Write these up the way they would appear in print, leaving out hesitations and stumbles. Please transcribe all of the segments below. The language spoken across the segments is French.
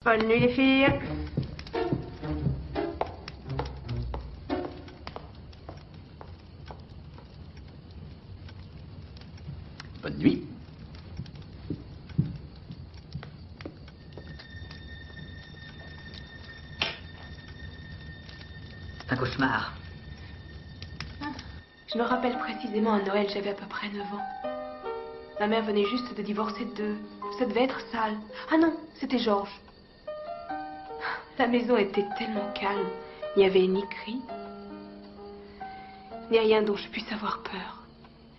Bonne nuit les filles. Bonne nuit. Un cauchemar. Je me rappelle précisément à Noël, j'avais à peu près 9 ans. Ma mère venait juste de divorcer d'eux. Ça devait être sale. Ah non, c'était Georges. La maison était tellement calme. Il n'y avait ni cri, ni rien dont je puisse avoir peur.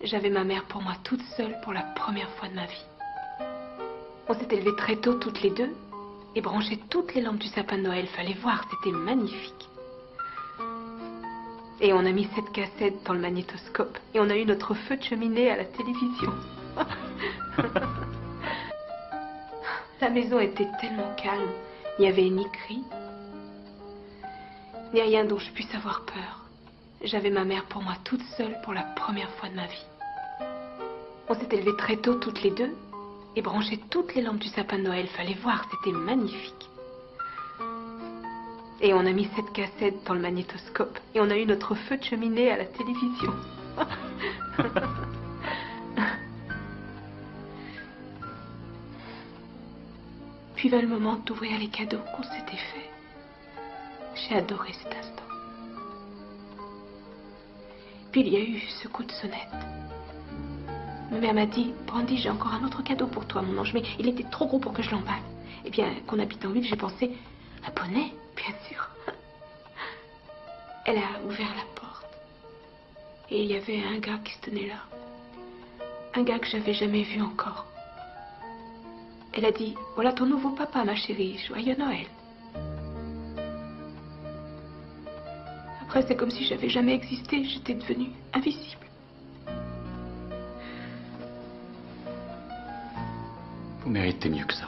J'avais ma mère pour moi toute seule pour la première fois de ma vie. On s'était levés très tôt toutes les deux et branché toutes les lampes du sapin de Noël. Fallait voir, c'était magnifique. Et on a mis cette cassette dans le magnétoscope. Et on a eu notre feu de cheminée à la télévision. La maison était tellement calme. Il n'y avait ni cri, ni rien dont je puisse avoir peur. J'avais ma mère pour moi toute seule pour la première fois de ma vie. On s'était levés très tôt toutes les deux et branché toutes les lampes du sapin de Noël. Fallait voir, c'était magnifique. Et on a mis cette cassette dans le magnétoscope. Et on a eu notre feu de cheminée à la télévision. Puis vint le moment d'ouvrir les cadeaux qu'on s'était faits. J'ai adoré cet instant. Puis il y a eu ce coup de sonnette. Ma mère m'a dit, Brandy, j'ai encore un autre cadeau pour toi, mon ange, mais il était trop gros pour que je l'emballe. Eh bien, qu'on habite en ville, j'ai pensé, un poney, bien sûr. Elle a ouvert la porte. Et il y avait un gars qui se tenait là. Un gars que j'avais jamais vu encore. Elle a dit, voilà ton nouveau papa, ma chérie, joyeux Noël. Après, c'est comme si j'avais jamais existé, j'étais devenue invisible. Vous méritez mieux que ça.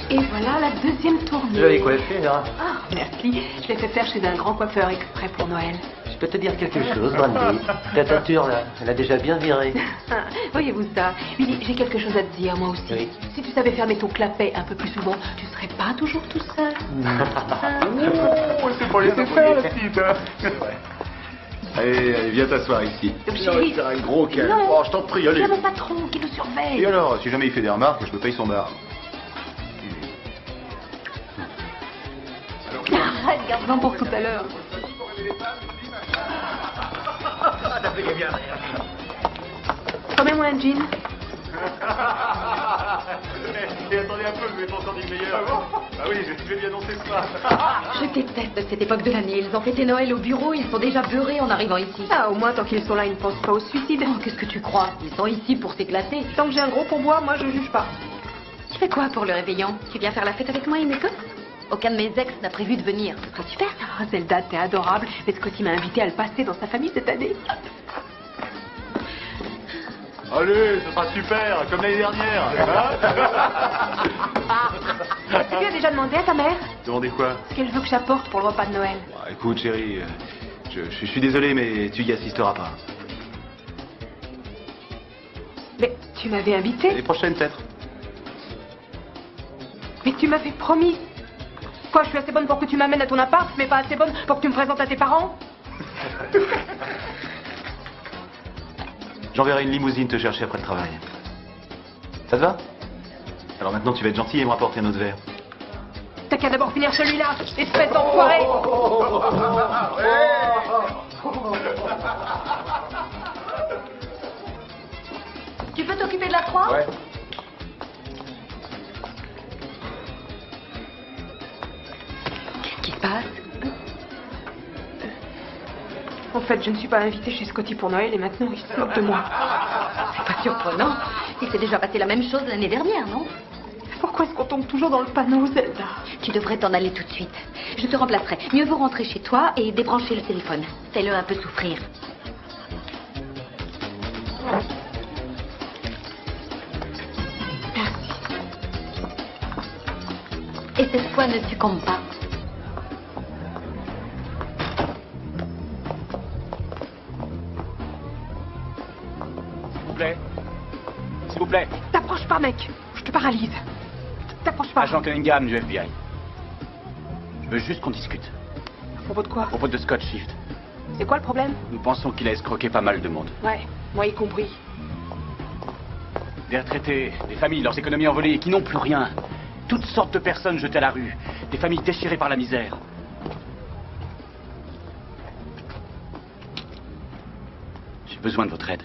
Et voilà la deuxième tournée. Jolie coiffure. Ah, merci. Je l'ai fait faire chez un grand coiffeur exprès pour Noël. Je peux te dire quelque chose, Brandy. Ta teinture, là, elle a déjà bien viré. Ah, voyez-vous ça? Billy, j'ai quelque chose à te dire, moi aussi. Oui. Si tu savais fermer ton clapet un peu plus souvent, tu serais pas toujours tout seul. Oh, c'est pas laisser faire, la petite. Allez, allez, viens t'asseoir ici. Donc, chérie, C'est un gros calme. non, Oh, je t'en prie, allez. c'est mon patron qui nous surveille. Et alors, si jamais il fait des remarques, je me paye son bar. Arrête, garde-en pour tout à l'heure. Remets-moi un jean. Et attendez un peu, je vais pas encore dit le meilleur. Ah oui, je vais lui annoncer ça. Je déteste cette époque de l'année. Ils ont fêté Noël au bureau, ils sont déjà beurrés en arrivant ici. Ah, au moins, tant qu'ils sont là, ils ne pensent pas au suicide. Oh, qu'est-ce que tu crois? Ils sont ici pour s'éclater. Tant que j'ai un gros pourboire, moi, je juge pas. Tu fais quoi pour le réveillon? Tu viens faire la fête avec moi et mes gosses? Aucun de mes ex n'a prévu de venir. Ce sera super, ça. Ah, Zelda, t'es adorable. Mais Scotty m'a invité à le passer dans sa famille cette année. Allez, ce sera super, comme l'année dernière. Tu lui as déjà demandé à ta mère Demandez quoi? ce qu'elle veut que j'apporte pour le repas de Noël? Bah, écoute, chérie, je suis désolé, mais tu y assisteras pas. Mais tu m'avais invité. Les prochaines, peut-être. Mais tu m'avais promis. Quoi, je suis assez bonne pour que tu m'amènes à ton appart, mais pas assez bonne pour que tu me présentes à tes parents? J'enverrai une limousine te chercher après le travail. Ça te va? Alors maintenant, tu vas être gentil et me rapporter un autre verre. T'as qu'à d'abord finir celui-là, espèce d'enfoiré. Tu peux t'occuper de la croix? Ouais. Qu'est-ce qui se passe? En fait, je ne suis pas invitée chez Scotty pour Noël et maintenant il se moque de moi. C'est pas surprenant. Il s'est déjà passé la même chose l'année dernière, non? Pourquoi est-ce qu'on tombe toujours dans le panneau, Zelda? Tu devrais t'en aller tout de suite. Je te remplacerai. Mieux vaut rentrer chez toi et débrancher le téléphone. Fais-le un peu souffrir. Merci. Et cette fois, ne succombe pas. S'il vous plaît. S'il vous plaît. T'approches pas, mec. Je te paralyse. T'approches pas. Agent Cunningham du FBI. Je veux juste qu'on discute. À propos de quoi? À propos de Scott Shift. C'est quoi le problème? Nous pensons qu'il a escroqué pas mal de monde. Ouais, moi y compris. Des retraités, des familles, leurs économies envolées, qui n'ont plus rien. Toutes sortes de personnes jetées à la rue. Des familles déchirées par la misère. J'ai besoin de votre aide.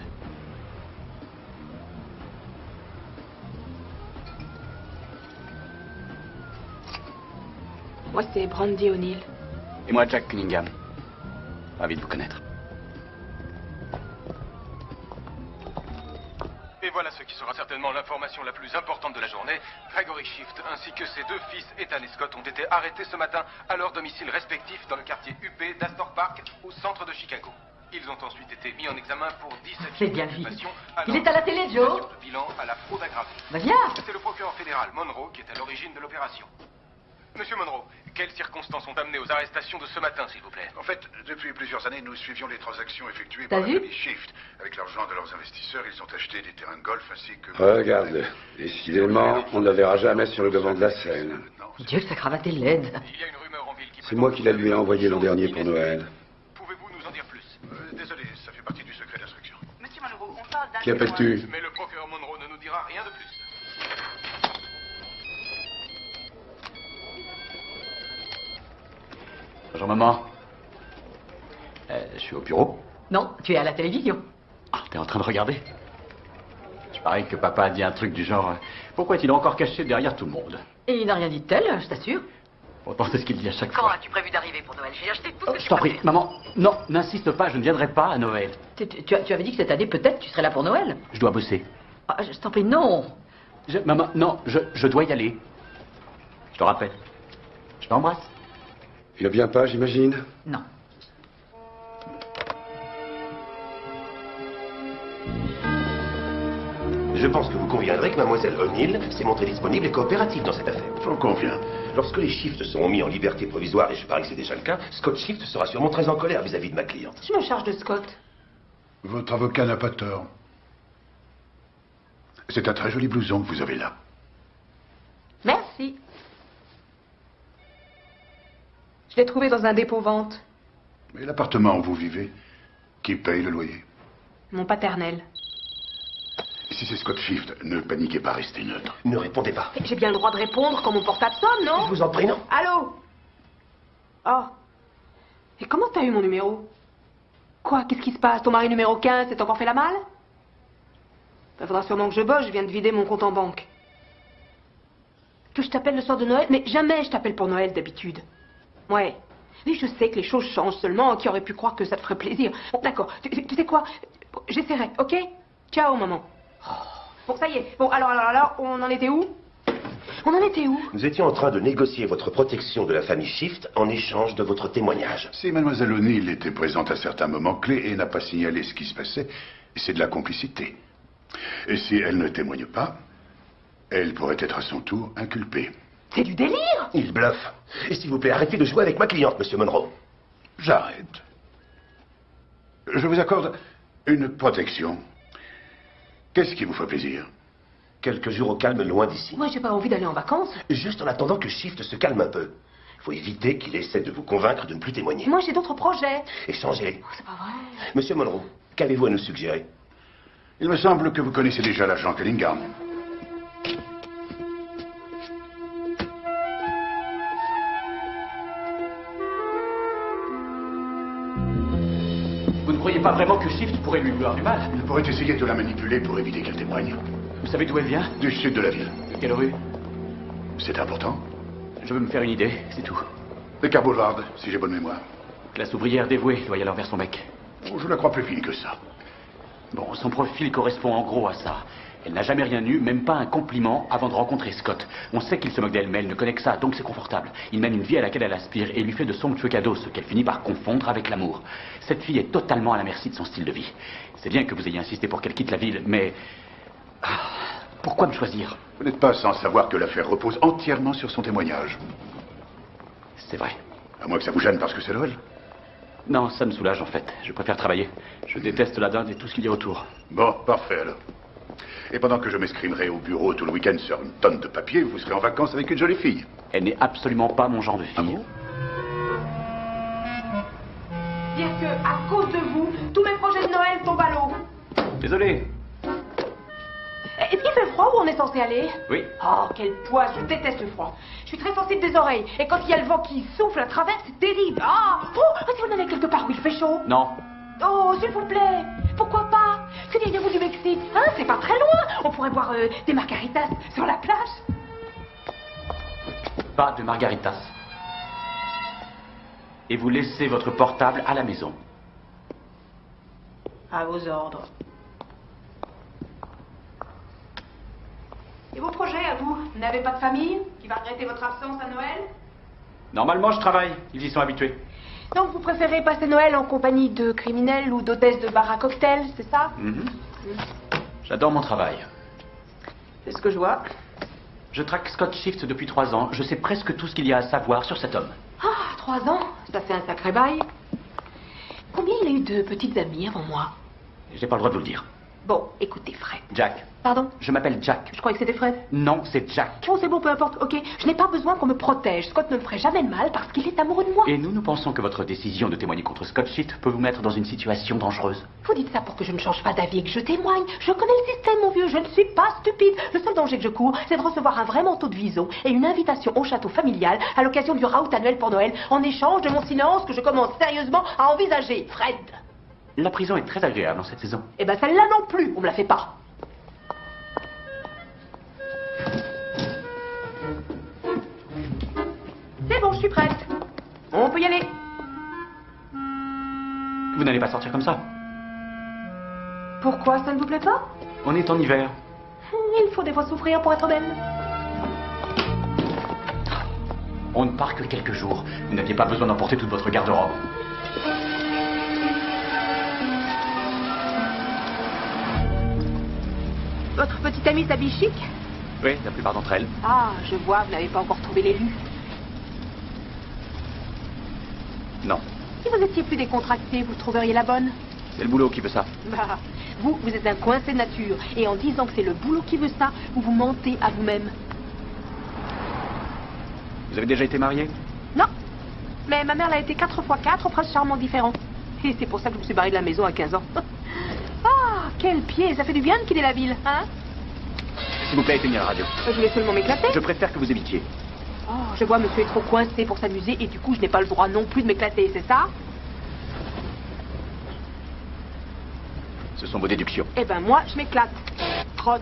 Moi, c'est Brandy O'Neill. Et moi, Jack Cunningham. Ravi de vous connaître. Et voilà ce qui sera certainement l'information la plus importante de la journée. Gregory Shift ainsi que ses deux fils Ethan et Scott ont été arrêtés ce matin à leur domicile respectif dans le quartier UP d'Astor Park au centre de Chicago. Ils ont ensuite été mis en examen pour 17 C'est bien lui. d'occupation. Il est à la télé, Joe. Sur le bilan à la fraude aggravée. Bah viens. C'est le procureur fédéral Monroe qui est à l'origine de l'opération. Monsieur Monroe, quelles circonstances ont amené aux arrestations de ce matin, s'il vous plaît? En fait, depuis plusieurs années, nous suivions les transactions effectuées T'as par vu la famille Shift. Avec l'argent de leurs investisseurs, ils ont acheté des terrains de golf ainsi que... Regarde, décidément, on ne le verra jamais sur le devant de la scène. Dieu, que sa cravate est laide. Il y a une rumeur en ville qui... C'est moi qui la lui ai envoyé l'an dernier pour Noël. Pouvez-vous nous en dire plus? Désolé, ça fait partie du secret d'instruction. Monsieur Monroe, on parle d'un... Qui appelles-tu? Mais le procureur Monroe ne nous dira rien de plus. Bonjour, maman. Je suis au bureau. Non, tu es à la télévision. Ah, t'es en train de regarder? Je parie que papa a dit un truc du genre... Pourquoi est-il encore caché derrière tout le monde? Et il n'a rien dit de tel, je t'assure. Pourtant, c'est ce qu'il dit à chaque Quand fois. as-tu prévu d'arriver pour Noël? J'ai acheté tout ce Oh, que je tu t'en prie, préfères. maman. Non, n'insiste pas, je ne viendrai pas à Noël. Tu avais dit que cette année, peut-être, tu serais là pour Noël. Je dois bosser. Ah, je t'en prie, non. Maman, non, je dois y aller. Je te rappelle. Je t'embrasse. Il ne vient pas, j'imagine? Non. Je pense que vous conviendrez que mademoiselle O'Neill s'est montrée disponible et coopérative dans cette affaire. J'en conviens. Lorsque les Shifts seront mis en liberté provisoire, et je parie que c'est déjà le cas, Scott Shift sera sûrement très en colère vis-à-vis de ma cliente. Je me charge de Scott. Votre avocat n'a pas tort. C'est un très joli blouson que vous avez là. Merci. Je l'ai trouvé dans un dépôt-vente. Mais l'appartement où vous vivez, qui paye le loyer? Mon paternel. Si c'est Scott Shift, ne paniquez pas, restez neutre. Ne répondez pas. J'ai bien le droit de répondre quand mon portable sonne, non? Je vous en prie, non. Allô? Oh. Et comment t'as eu mon numéro? Quoi? Qu'est-ce qui se passe? Ton mari numéro 15 s'est encore fait la malle? Il faudra sûrement que je bosse, je viens de vider mon compte en banque. Que je t'appelle le soir de Noël? Mais jamais je t'appelle pour Noël d'habitude. Ouais. Oui, je sais que les choses changent seulement. Qui aurait pu croire que ça te ferait plaisir? Bon, d'accord. Tu sais quoi? J'essaierai, ok? Ciao, maman. Bon, ça y est. Bon, alors, on en était où? On en était où? Nous étions en train de négocier votre protection de la famille Shift en échange de votre témoignage. Si mademoiselle O'Neill était présente à certains moments clés et n'a pas signalé ce qui se passait, c'est de la complicité. Et si elle ne témoigne pas, elle pourrait être à son tour inculpée. C'est du délire! Il bluffe. Et s'il vous plaît, arrêtez de jouer avec ma cliente, monsieur Monroe. J'arrête. Je vous accorde une protection. Qu'est-ce qui vous fait plaisir? Quelques jours au calme loin d'ici. Moi, j'ai pas envie d'aller en vacances. Juste en attendant que Shift se calme un peu. Il faut éviter qu'il essaie de vous convaincre de ne plus témoigner. Moi, j'ai d'autres projets. Échangez. Oh, c'est pas vrai. Monsieur Monroe, qu'avez-vous à nous suggérer? Il me semble que vous connaissez déjà l'agent Cunningham. Vous ne croyez pas vraiment que Shift pourrait lui vouloir du mal? Il pourrait essayer de la manipuler pour éviter qu'elle témoigne. Vous savez d'où elle vient? Du sud de la ville. De quelle rue? C'est important. Je veux me faire une idée, c'est tout. De Car Boulevard, si j'ai bonne mémoire. Classe ouvrière dévouée, loyale envers son mec. Oh, je la crois plus fine que ça. Bon, son profil correspond en gros à ça. Elle n'a jamais rien eu, même pas un compliment, avant de rencontrer Scott. On sait qu'il se moque d'elle, mais elle ne connaît que ça, donc c'est confortable. Il mène une vie à laquelle elle aspire et lui fait de somptueux cadeaux, ce qu'elle finit par confondre avec l'amour. Cette fille est totalement à la merci de son style de vie. C'est bien que vous ayez insisté pour qu'elle quitte la ville, mais... pourquoi me choisir? Vous n'êtes pas sans savoir que l'affaire repose entièrement sur son témoignage. C'est vrai. À moins que ça vous gêne parce que c'est Noël. Non, ça me soulage en fait. Je préfère travailler. Je déteste la dinde et tout ce qu'il y a autour. Bon, parfait alors. Et pendant que je m'escrimerai au bureau tout le week-end sur une tonne de papier, vous serez en vacances avec une jolie fille. Elle n'est absolument pas mon genre de fille. Ah bon? Dire que, à cause de vous, tous mes projets de Noël tombent à l'eau. Désolé. Est-ce qu'il fait froid où on est censé aller? Oui. Oh, quelle poisse, je déteste le froid. Je suis très sensible des oreilles. Et quand il y a le vent qui souffle à travers, c'est terrible. Ah, si on allait quelque part où il fait chaud. Non. Oh, s'il vous plaît. Pourquoi pas? Que diriez-vous du Mexique? Hein, c'est pas très loin. On pourrait boire des margaritas sur la plage. Pas de margaritas. Et vous laissez votre portable à la maison. À vos ordres. Et vos projets à vous? Vous n'avez pas de famille qui va regretter votre absence à Noël? Normalement, je travaille. Ils y sont habitués. Donc vous préférez passer Noël en compagnie de criminels ou d'hôtesses de bar à cocktail, c'est ça? J'adore mon travail. C'est ce que je vois. Je traque Scott Shift depuis 3 ans. Je sais presque tout ce qu'il y a à savoir sur cet homme. Ah, 3 ans? Ça fait un sacré bail. Combien il a eu de petites amies avant moi? J'ai pas le droit de vous le dire. Bon, écoutez, Fred. Jack. Pardon? Je m'appelle Jack. Je croyais que c'était Fred. Non, c'est Jack. Oh, c'est bon, peu importe, ok. Je n'ai pas besoin qu'on me protège. Scott ne me ferait jamais de mal parce qu'il est amoureux de moi. Et nous pensons que votre décision de témoigner contre Scott Shift peut vous mettre dans une situation dangereuse. Vous dites ça pour que je ne change pas d'avis et que je témoigne. Je connais le système, mon vieux. Je ne suis pas stupide. Le seul danger que je cours, c'est de recevoir un vrai manteau de vison et une invitation au château familial à l'occasion du raout annuel pour Noël, en échange de mon silence que je commence sérieusement à envisager. Fred. La prison est très agréable en cette saison. Eh ben, celle-là non plus. On me la fait pas. C'est bon, je suis prête. On peut y aller. Vous n'allez pas sortir comme ça. Pourquoi ça ne vous plaît pas? On est en hiver. Il faut des fois souffrir pour être belle. On ne part que quelques jours. Vous n'aviez pas besoin d'emporter toute votre garde-robe. Votre petite amie s'habille chic? Oui, la plupart d'entre elles. Ah, je vois, vous n'avez pas encore trouvé l'élu. Non. Si vous étiez plus décontracté, vous trouveriez la bonne? C'est le boulot qui veut ça. Bah, vous êtes un coincé de nature. Et en disant que c'est le boulot qui veut ça, vous vous mentez à vous-même. Vous avez déjà été marié? Non. Mais ma mère l'a été 4 fois 4 princes charmants différents. Et c'est pour ça que je me suis barrée de la maison à 15 ans. Ah, quel pied. Ça fait du bien de quitter la ville, hein? S'il vous plaît, éteignez la radio. Je voulais seulement m'éclater. Je préfère que vous évitiez. Oh, je vois monsieur est trop coincé pour s'amuser et du coup je n'ai pas le droit non plus de m'éclater, c'est ça? Ce sont vos déductions. Eh ben moi, je m'éclate. Trotte.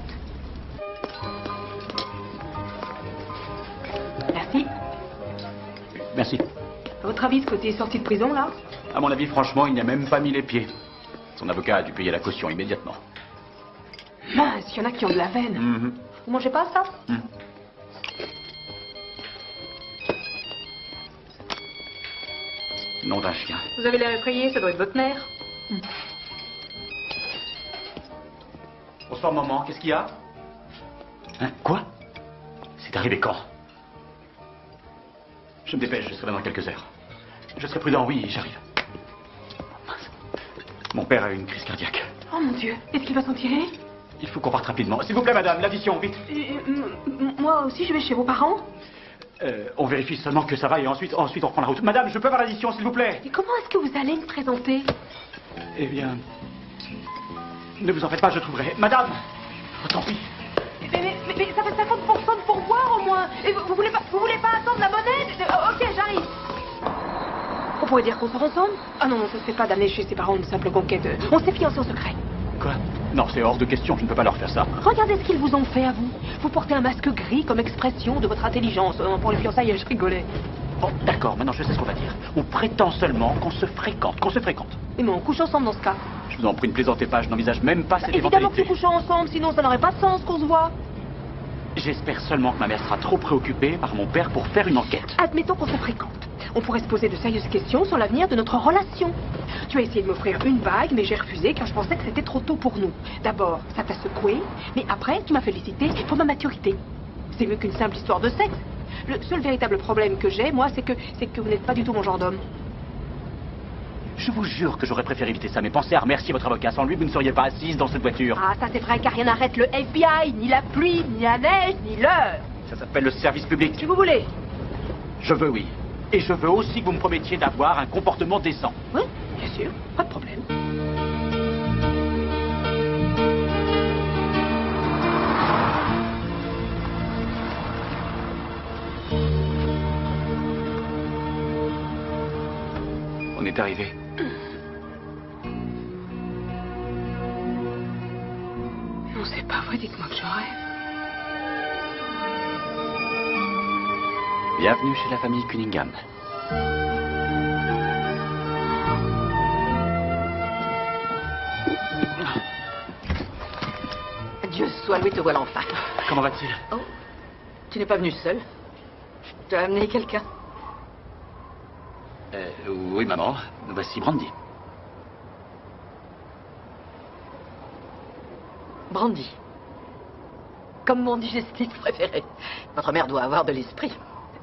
Merci. Merci. À votre avis, ce côté sorti de prison, là? À mon avis, franchement, il n'y a même pas mis les pieds. Son avocat a dû payer la caution immédiatement. Mince, il y en a qui ont de la veine. Vous mangez pas ça? Nom d'un chien. Vous avez l'air effrayé, ça doit être votre mère. Bonsoir, maman. Qu'est-ce qu'il y a? Hein? Quoi? C'est arrivé quand? Je me dépêche, je serai là dans quelques heures. Je serai prudent, oui, j'arrive. Mince. Mon père a eu une crise cardiaque. Oh mon Dieu, est-ce qu'il va s'en tirer? Il faut qu'on parte rapidement. S'il vous plaît, madame, l'addition, vite. Moi aussi, je vais chez vos parents. On vérifie seulement que ça va et ensuite on reprend la route. Madame, je peux avoir l'addition, s'il vous plaît? Et comment est-ce que vous allez me présenter? Eh bien... Ne vous en faites pas, je trouverai. Madame! Oh, tant pis. Mais ça fait 50% de pourboire au moins. Et vous voulez pas attendre la monnaie? Ok, j'arrive. On pourrait dire qu'on sort ensemble? Ah non, ça se fait pas d'amener chez ses parents une simple conquête. On s'est fiancés en secret. Quoi? Non, c'est hors de question, je ne peux pas leur faire ça. Regardez ce qu'ils vous ont fait à vous. Vous portez un masque gris comme expression de votre intelligence. Pour les fiançailles, je rigolais. Bon, d'accord, maintenant je sais ce qu'on va dire. On prétend seulement qu'on se fréquente, Et mais on couche ensemble dans ce cas. Je vous en prie, ne plaisantez pas, je n'envisage même pas cette Évidemment que éventualité. nous couchons ensemble, sinon ça n'aurait pas de sens qu'on se voit. J'espère seulement que ma mère sera trop préoccupée par mon père pour faire une enquête. Admettons qu'on se fréquente. On pourrait se poser de sérieuses questions sur l'avenir de notre relation. Tu as essayé de m'offrir une bague, mais j'ai refusé car je pensais que c'était trop tôt pour nous. D'abord, ça t'a secoué, mais après, tu m'as félicité pour ma maturité. C'est mieux qu'une simple histoire de sexe. Le seul véritable problème que j'ai, moi, c'est que vous n'êtes pas du tout mon genre d'homme. Je vous jure que j'aurais préféré éviter ça, mais pensez à remercier votre avocat. Sans lui, vous ne seriez pas assise dans cette voiture. Ah, ça c'est vrai car rien n'arrête le FBI, ni la pluie, ni la neige, ni l'heure. Ça s'appelle le service public. Si vous voulez. Je veux, oui. Et je veux aussi que vous me promettiez d'avoir un comportement décent. Oui, bien sûr, pas de problème. On est arrivé. Non, c'est pas vrai, dites-moi que je rêve. Bienvenue chez la famille Cunningham. Dieu soit loué, te voilà enfin. Comment va-t-il? Oh, tu n'es pas venu seul. Tu as amené quelqu'un. Oui, maman. Voici Brandy. Brandy. Comme mon digestif préféré. Votre mère doit avoir de l'esprit.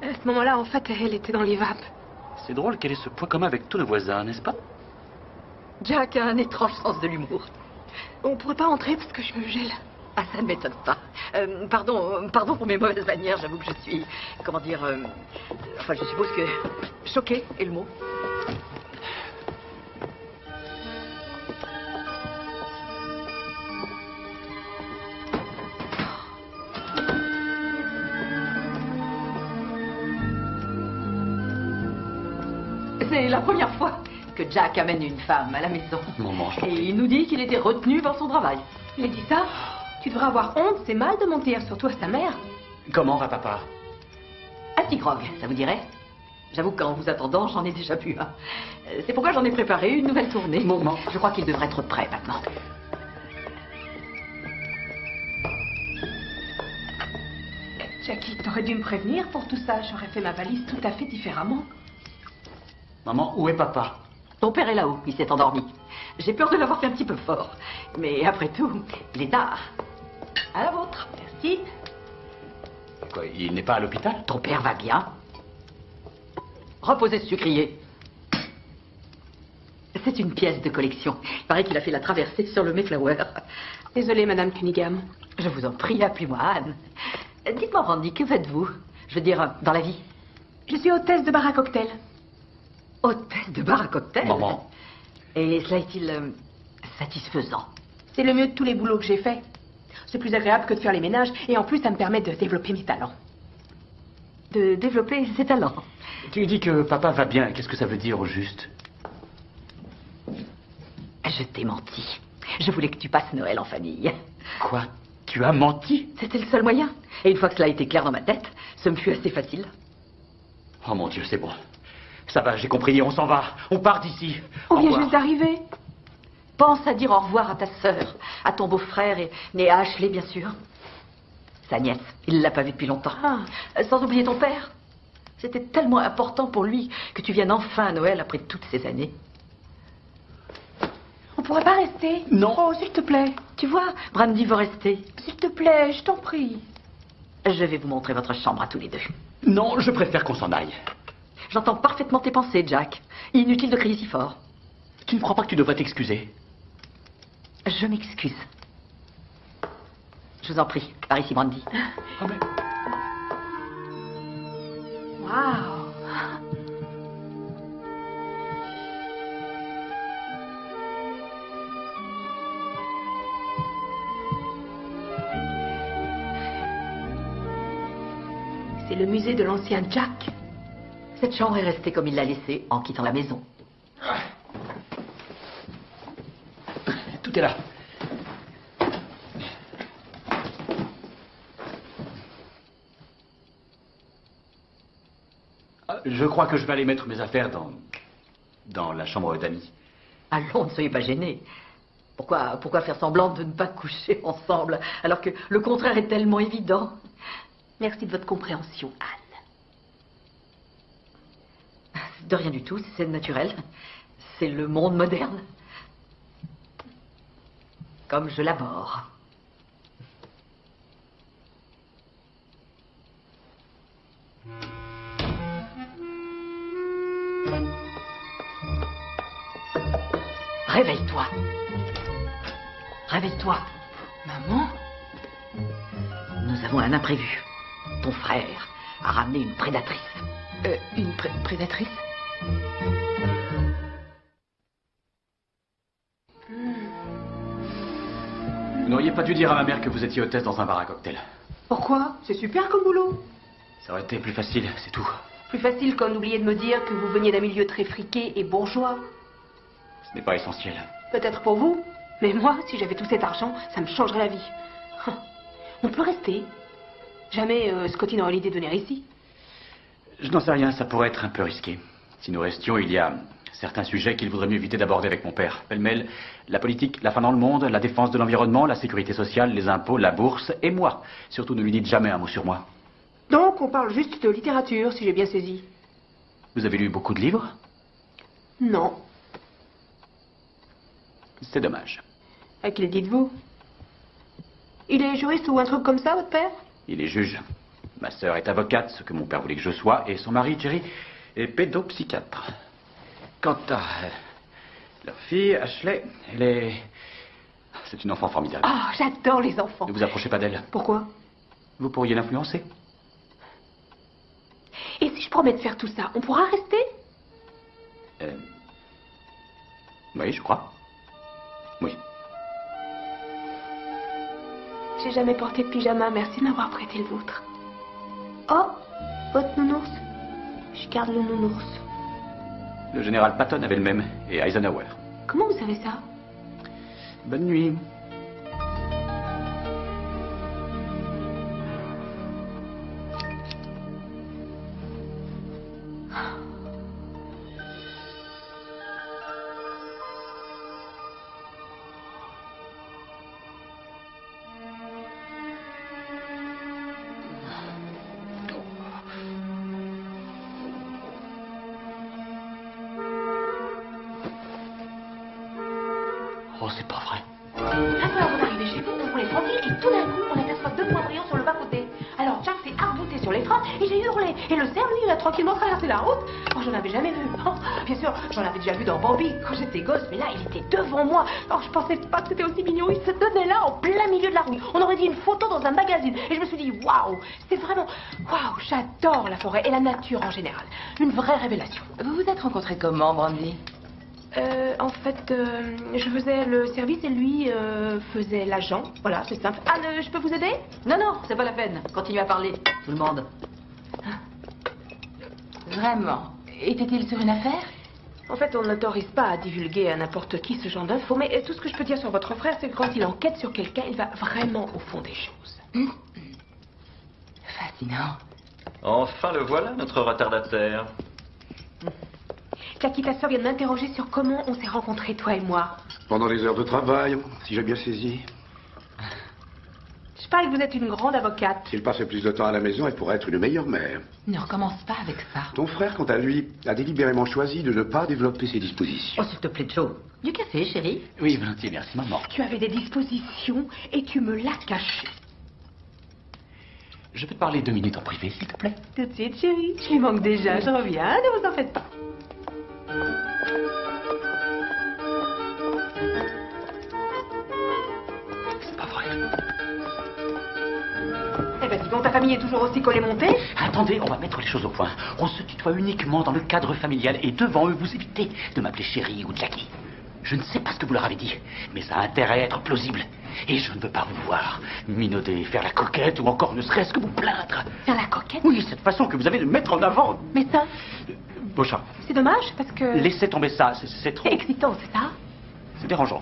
À ce moment-là, en fait, elle était dans les vapes. C'est drôle qu'elle ait ce point commun avec tous nos voisins, n'est-ce pas? Jack a un étrange sens de l'humour. On pourrait pas entrer parce que je me gèle. Ah, ça ne m'étonne pas. Pardon pour mes mauvaises manières. J'avoue que je suis, comment dire, enfin, je suppose que choquée est le mot. C'est la première fois que Jack amène une femme à la maison. Maman, je t'en Et prie. il nous dit qu'il était retenu par son travail. Il a dit ça? Tu devrais avoir honte, c'est mal de mentir, surtout à sa mère. Comment va papa? Un petit grog, ça vous dirait? J'avoue qu'en vous attendant, j'en ai déjà bu un. C'est pourquoi j'en ai préparé une nouvelle tournée. Maman. Je crois qu'il devrait être prêt maintenant. Jackie, t'aurais dû me prévenir pour tout ça. J'aurais fait ma valise tout à fait différemment. Maman, où est papa? Ton père est là-haut, il s'est endormi. J'ai peur de l'avoir fait un petit peu fort. Mais après tout, il est tard. À la vôtre. Merci. Quoi, il n'est pas à l'hôpital? Ton père va bien. Reposez ce sucrier. C'est une pièce de collection. Il paraît qu'il a fait la traversée sur le Mayflower. Désolée, Madame Cunningham. Je vous en prie, appelez-moi Anne. Dites-moi, Randy, que faites-vous? Je veux dire, dans la vie. Je suis hôtesse de bar à cocktail. Hôtesse de bar à cocktail? Maman. Et cela est-il satisfaisant? C'est le mieux de tous les boulots que j'ai faits. C'est plus agréable que de faire les ménages et en plus, ça me permet de développer mes talents. De développer ses talents. Tu dis que papa va bien. Qu'est-ce que ça veut dire au juste? Je t'ai menti. Je voulais que tu passes Noël en famille. Quoi? Tu as menti? C'était le seul moyen. Et une fois que cela a été clair dans ma tête, ce me fut assez facile. Oh mon Dieu, c'est bon. Ça va, j'ai compris, on s'en va. On part d'ici. On Au vient revoir. juste d'arriver. Pense à dire au revoir à ta sœur, à ton beau-frère et à Ashley, bien sûr. Sa nièce, il ne l'a pas vue depuis longtemps. Ah. Sans oublier ton père. C'était tellement important pour lui que tu viennes enfin à Noël après toutes ces années. On pourrait pas rester? Non. Oh, s'il te plaît. Tu vois, Brandy veut rester. S'il te plaît, je t'en prie. Je vais vous montrer votre chambre à tous les deux. Non, je préfère qu'on s'en aille. J'entends parfaitement tes pensées, Jack. Inutile de crier si fort. Tu ne crois pas que tu devrais t'excuser? Je m'excuse. Je vous en prie, par ici, Brandy. Ah, mais... Waouh. C'est le musée de l'ancien Jack. Cette chambre est restée comme il l'a laissée en quittant la maison. Tout est là. Je crois que je vais aller mettre mes affaires dans la chambre d'amis. Allons, ne soyez pas gênés. Pourquoi faire semblant de ne pas coucher ensemble, alors que le contraire est tellement évident? Merci de votre compréhension, Anne. De rien du tout, c'est naturel. C'est le monde moderne. Comme je l'abhorre. Réveille-toi. Réveille-toi. Maman? Nous avons un imprévu. Ton frère a ramené une prédatrice. Une prédatrice? Vous n'auriez pas dû dire à ma mère que vous étiez hôtesse dans un bar à cocktail. Pourquoi? C'est super comme boulot. Ça aurait été plus facile, c'est tout. Plus facile quand on oubliait de me dire que vous veniez d'un milieu très friqué et bourgeois. Ce n'est pas essentiel. Peut-être pour vous, mais moi, si j'avais tout cet argent, ça me changerait la vie. On peut rester. Jamais Scotty n'aurait l'idée de venir ici. Je n'en sais rien, ça pourrait être un peu risqué. Si nous restions, il y a certains sujets qu'il vaudrait mieux éviter d'aborder avec mon père. Pêle-mêle, la politique, la fin dans le monde, la défense de l'environnement, la sécurité sociale, les impôts, la bourse et moi. Surtout, ne lui dites jamais un mot sur moi. Donc, on parle juste de littérature, si j'ai bien saisi. Vous avez lu beaucoup de livres? Non. C'est dommage. À qui le dites-vous? Il est juriste ou un truc comme ça, votre père? Il est juge. Ma sœur est avocate, ce que mon père voulait que je sois, et son mari, Jerry, est pédopsychiatre. Quant à leur fille, Ashley, elle est... C'est une enfant formidable. Ah, j'adore les enfants. Ne vous approchez pas d'elle. Pourquoi? Vous pourriez l'influencer. Et si je promets de faire tout ça, on pourra rester? Oui, je crois. Oui. J'ai jamais porté de pyjama, merci de m'avoir prêté le vôtre. Oh, votre nounours. Je garde le nounours. Le général Patton avait le même, et Eisenhower. Comment vous savez ça? Bonne nuit. Oh, c'est pas vrai. Alors, on arrivait chez vous, on roulait tranquille, et tout d'un coup, on aperçoit deux points brillants sur le bas-côté. Alors, Jack s'est arc-bouté sur les freins, et j'ai hurlé. Et le cerf, lui, il a tranquillement traversé la route. Oh, j'en avais jamais vu. Oh, bien sûr, j'en avais déjà vu dans Bambi, quand j'étais gosse, mais là, il était devant moi. Alors, je pensais pas que c'était aussi mignon. Il se tenait là, en plein milieu de la rue. On aurait dit une photo dans un magazine. Et je me suis dit, waouh, c'est vraiment... Waouh, j'adore la forêt et la nature en général. Une vraie révélation. Vous vous êtes rencontrés comment, Brandy? En fait, je faisais le service et lui faisait l'agent. Voilà, c'est simple. Anne, je peux vous aider? Non, non, c'est pas la peine. Continuez à parler, tout le monde. Vraiment? Était-il sur une affaire? En fait, on n'autorise pas à divulguer à n'importe qui ce genre d'infos, mais tout ce que je peux dire sur votre frère, c'est que quand il enquête sur quelqu'un, il va vraiment au fond des choses. Fascinant. Enfin, le voilà, notre retardataire. Jackie, ta soeur vient de m'interroger sur comment on s'est rencontrés, toi et moi. Pendant les heures de travail, si j'ai bien saisi. Je parle que vous êtes une grande avocate. S'il passait plus de temps à la maison, elle pourrait être une meilleure mère. Ne recommence pas avec ça. Ton frère, quant à lui, a délibérément choisi de ne pas développer ses dispositions. Oh, s'il te plaît, Joe. Du café, chérie? Oui, volontiers, merci, maman. Tu avais des dispositions et tu me l'as caché. Je peux te parler 2 minutes en privé, s'il te plaît? Tout de suite, chérie. Je lui manque déjà, je reviens, ne vous en faites pas. C'est pas vrai. Eh ben, dis donc, ta famille est toujours aussi collée montée? Attendez, on va mettre les choses au point. On se tutoie uniquement dans le cadre familial et devant eux, vous évitez de m'appeler chérie ou Jackie. Je ne sais pas ce que vous leur avez dit, mais ça a intérêt à être plausible. Et je ne veux pas vous voir minauder, faire la coquette ou encore ne serait-ce que vous plaindre. Faire la coquette? Oui, cette façon que vous avez de mettre en avant. Mais ça, Beauchamp, c'est dommage parce que... laissez tomber ça, c'est trop... C'est excitant, c'est ça? C'est dérangeant.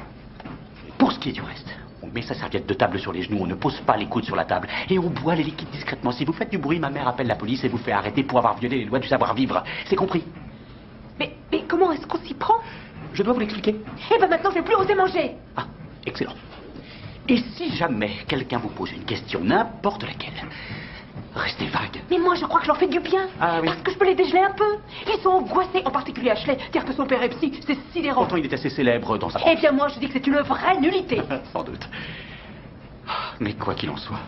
Pour ce qui est du reste, on met sa serviette de table sur les genoux, on ne pose pas les coudes sur la table et on boit les liquides discrètement. Si vous faites du bruit, ma mère appelle la police et vous fait arrêter pour avoir violé les lois du savoir-vivre. C'est compris? Mais comment est-ce qu'on s'y prend? Je dois vous l'expliquer. Eh ben maintenant, je vais plus oser manger. Ah, Excellent. Et si jamais quelqu'un vous pose une question, n'importe laquelle, restez vague. Mais moi, je crois que je leur fais du bien. Ah oui. Est-ce que je peux les dégeler un peu? Ils sont angoissés, en particulier Ashley. Dire que son père est psy, c'est sidérant. Pourtant, il est assez célèbre dans sa Eh bien, moi, je dis que c'est une vraie nullité. Sans doute. Mais quoi qu'il en soit,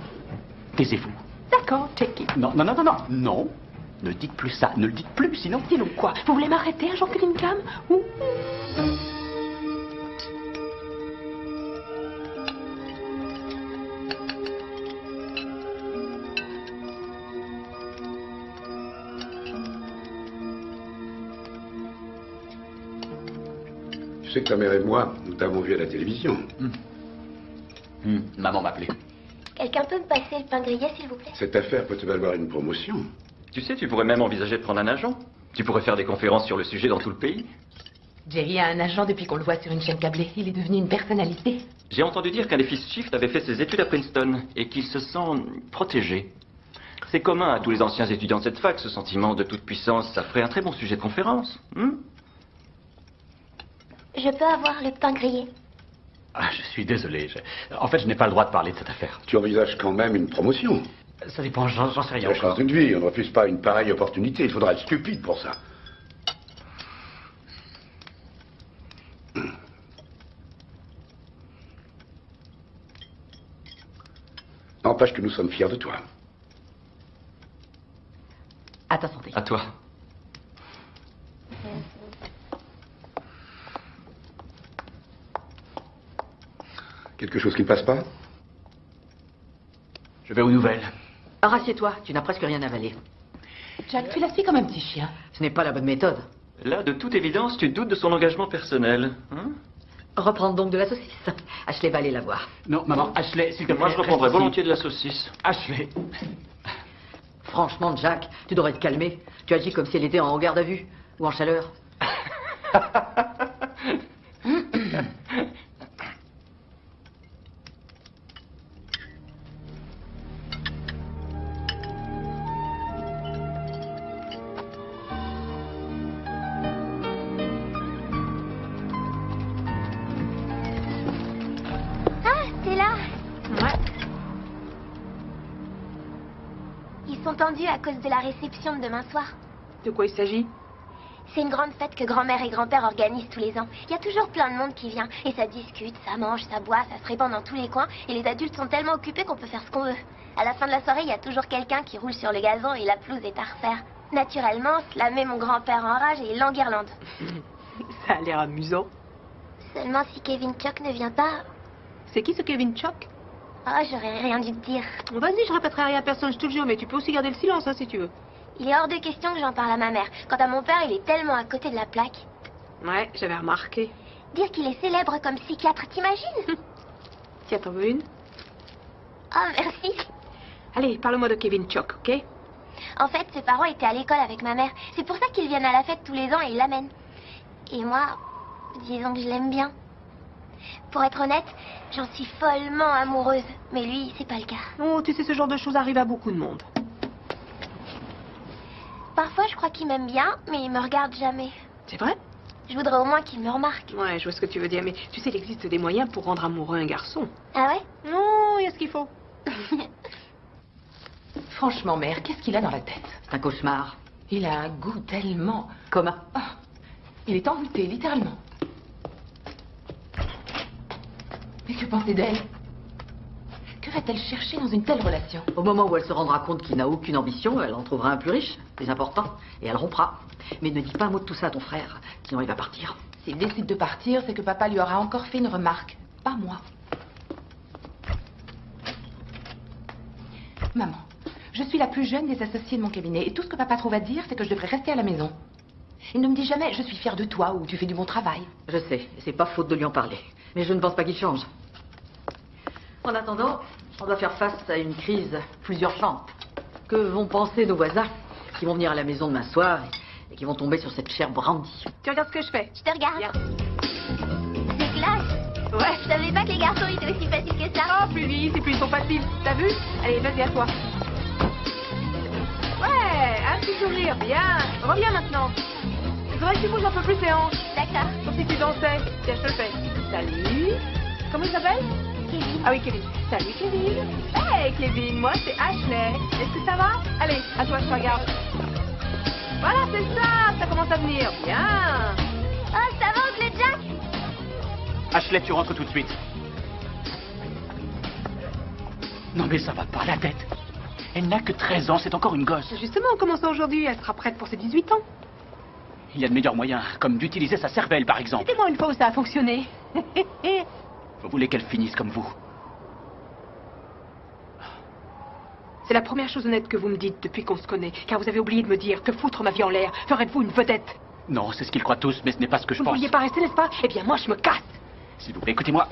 taisez-vous. D'accord, check it. Non, non, non, non, non. Non. Ne dites plus ça. Ne le dites plus, sinon... Sinon quoi? Vous voulez m'arrêter un jour, Kevin Cam? Ou... Tu sais que ta mère et moi, nous t'avons vu à la télévision. Maman m'appelait. Quelqu'un peut me passer le pain grillé, s'il vous plaît? Cette affaire peut te valoir une promotion. Tu sais, tu pourrais même envisager de prendre un agent. Tu pourrais faire des conférences sur le sujet dans tout le pays. Jerry a un agent depuis qu'on le voit sur une chaîne câblée. Il est devenu une personnalité. J'ai entendu dire qu'un des fils Shift avait fait ses études à Princeton et qu'il se sent protégé. C'est commun à tous les anciens étudiants de cette fac, ce sentiment de toute puissance. Ça ferait un très bon sujet de conférence. Je peux avoir le pain grillé? Ah, je suis désolé. En fait, je n'ai pas le droit de parler de cette affaire. Tu envisages quand même une promotion. Ça dépend, j'en sais rien C'est la encore. chance d'une vie, on ne refuse pas une pareille opportunité. Il faudra être stupide pour ça. N'empêche que nous sommes fiers de toi. À ta santé. À toi. Quelque chose qui ne passe pas? Je vais aux nouvelles. Rassieds-toi, tu n'as presque rien avalé. Jack, tu la suis comme un petit chien. Ce n'est pas la bonne méthode. Là, de toute évidence, tu doutes de son engagement personnel. Reprendre donc de la saucisse. Ashley va aller la voir. Non, maman, Ashley, s'il te plaît. Moi, je reprendrais reste ici. volontiers de la saucisse. Ashley. Franchement, Jack, tu devrais te calmer. Tu agis comme si elle était en garde à vue ou en chaleur. Ah, t'es là? Ouais. Ils sont tendus à cause de la réception de demain soir. De quoi il s'agit? C'est une grande fête que grand-mère et grand-père organisent tous les ans. Il y a toujours plein de monde qui vient. Et ça discute, ça mange, ça boit, ça se répand dans tous les coins. Et les adultes sont tellement occupés qu'on peut faire ce qu'on veut. À la fin de la soirée, il y a toujours quelqu'un qui roule sur le gazon et la pelouse est à refaire. Naturellement, cela met mon grand-père en rage et il l'enguirlande. Ça a l'air amusant. Seulement si Kevin Chuck ne vient pas... C'est qui ce Kevin Chuck? Oh, j'aurais rien dû te dire. Vas-y, je répéterai rien à personne, je te le jure, mais tu peux aussi garder le silence, hein, si tu veux. Il est hors de question que j'en parle à ma mère. Quant à mon père, il est tellement à côté de la plaque. Ouais, j'avais remarqué. Dire qu'il est célèbre comme psychiatre, t'imagines? Tiens, t'en veux une? Oh, merci. Allez, parle-moi de Kevin Chuck, ok? En fait, ses parents étaient à l'école avec ma mère. C'est pour ça qu'ils viennent à la fête tous les ans et ils l'amènent. Et moi, disons que je l'aime bien. Pour être honnête, j'en suis follement amoureuse. Mais lui, c'est pas le cas. Oh, tu sais, ce genre de choses arrive à beaucoup de monde. Parfois, je crois qu'il m'aime bien, mais il me regarde jamais. C'est vrai? Je voudrais au moins qu'il me remarque. Ouais, je vois ce que tu veux dire, mais tu sais, il existe des moyens pour rendre amoureux un garçon. Ah ouais? Non, il y a ce qu'il faut. Franchement, mère, qu'est-ce qu'il a dans la tête? C'est un cauchemar. Il a un goût tellement... Commun. Ah, il est envoûté, littéralement. Mais que penser d'elle? Que va-t-elle chercher dans une telle relation? Au moment où elle se rendra compte qu'il n'a aucune ambition, elle en trouvera un plus riche, plus important, et elle rompra. Mais ne dis pas un mot de tout ça à ton frère, sinon il va partir. S'il décide de partir, c'est que papa lui aura encore fait une remarque. Pas moi. Maman, je suis la plus jeune des associées de mon cabinet, et tout ce que papa trouve à dire, c'est que je devrais rester à la maison. Il ne me dit jamais, je suis fière de toi, ou tu fais du bon travail. Je sais, et c'est pas faute de lui en parler. Mais je ne pense pas qu'il change. En attendant, on doit faire face à une crise plus urgente. Que vont penser nos voisins qui vont venir à la maison demain soir et qui vont tomber sur cette chère Brandy? Tu regardes ce que je fais? Je te regarde. Viens. C'est classe. Ouais. Je savais pas que les garçons étaient aussi faciles que ça. Oh, plus vite, et puis ils sont faciles. T'as vu? Allez, vas-y, à toi. Ouais, un petit sourire, bien. Reviens maintenant. Il faudrait que tu bouges un peu plus tes hanches. D'accord. Comme si tu dansais. Tiens, je te le fais. Salut. Comment il s'appelle? Kevin. Ah oui, Kevin. Salut, Kevin. Hey, Kevin, moi, c'est Ashley. Est-ce que ça va? Allez, à toi, je te regarde. Voilà, c'est ça. Ça commence à venir. Bien. Oh, ça va, oncle Jack? Ashley, tu rentres tout de suite. Non mais ça va pas la tête. Elle n'a que 13 ans, c'est encore une gosse. Justement, en commençant aujourd'hui, elle sera prête pour ses 18 ans. Il y a de meilleurs moyens, comme d'utiliser sa cervelle par exemple. Dites-moi une fois où ça a fonctionné. Vous voulez qu'elle finisse comme vous? C'est la première chose honnête que vous me dites depuis qu'on se connaît, car vous avez oublié de me dire que foutre ma vie en l'air ferait de vous une vedette. Non, c'est ce qu'ils croient tous, mais ce n'est pas ce que je Vous ne pense. vouliez pas rester, n'est-ce pas? Eh bien, moi, je me casse. S'il vous plaît, écoutez-moi.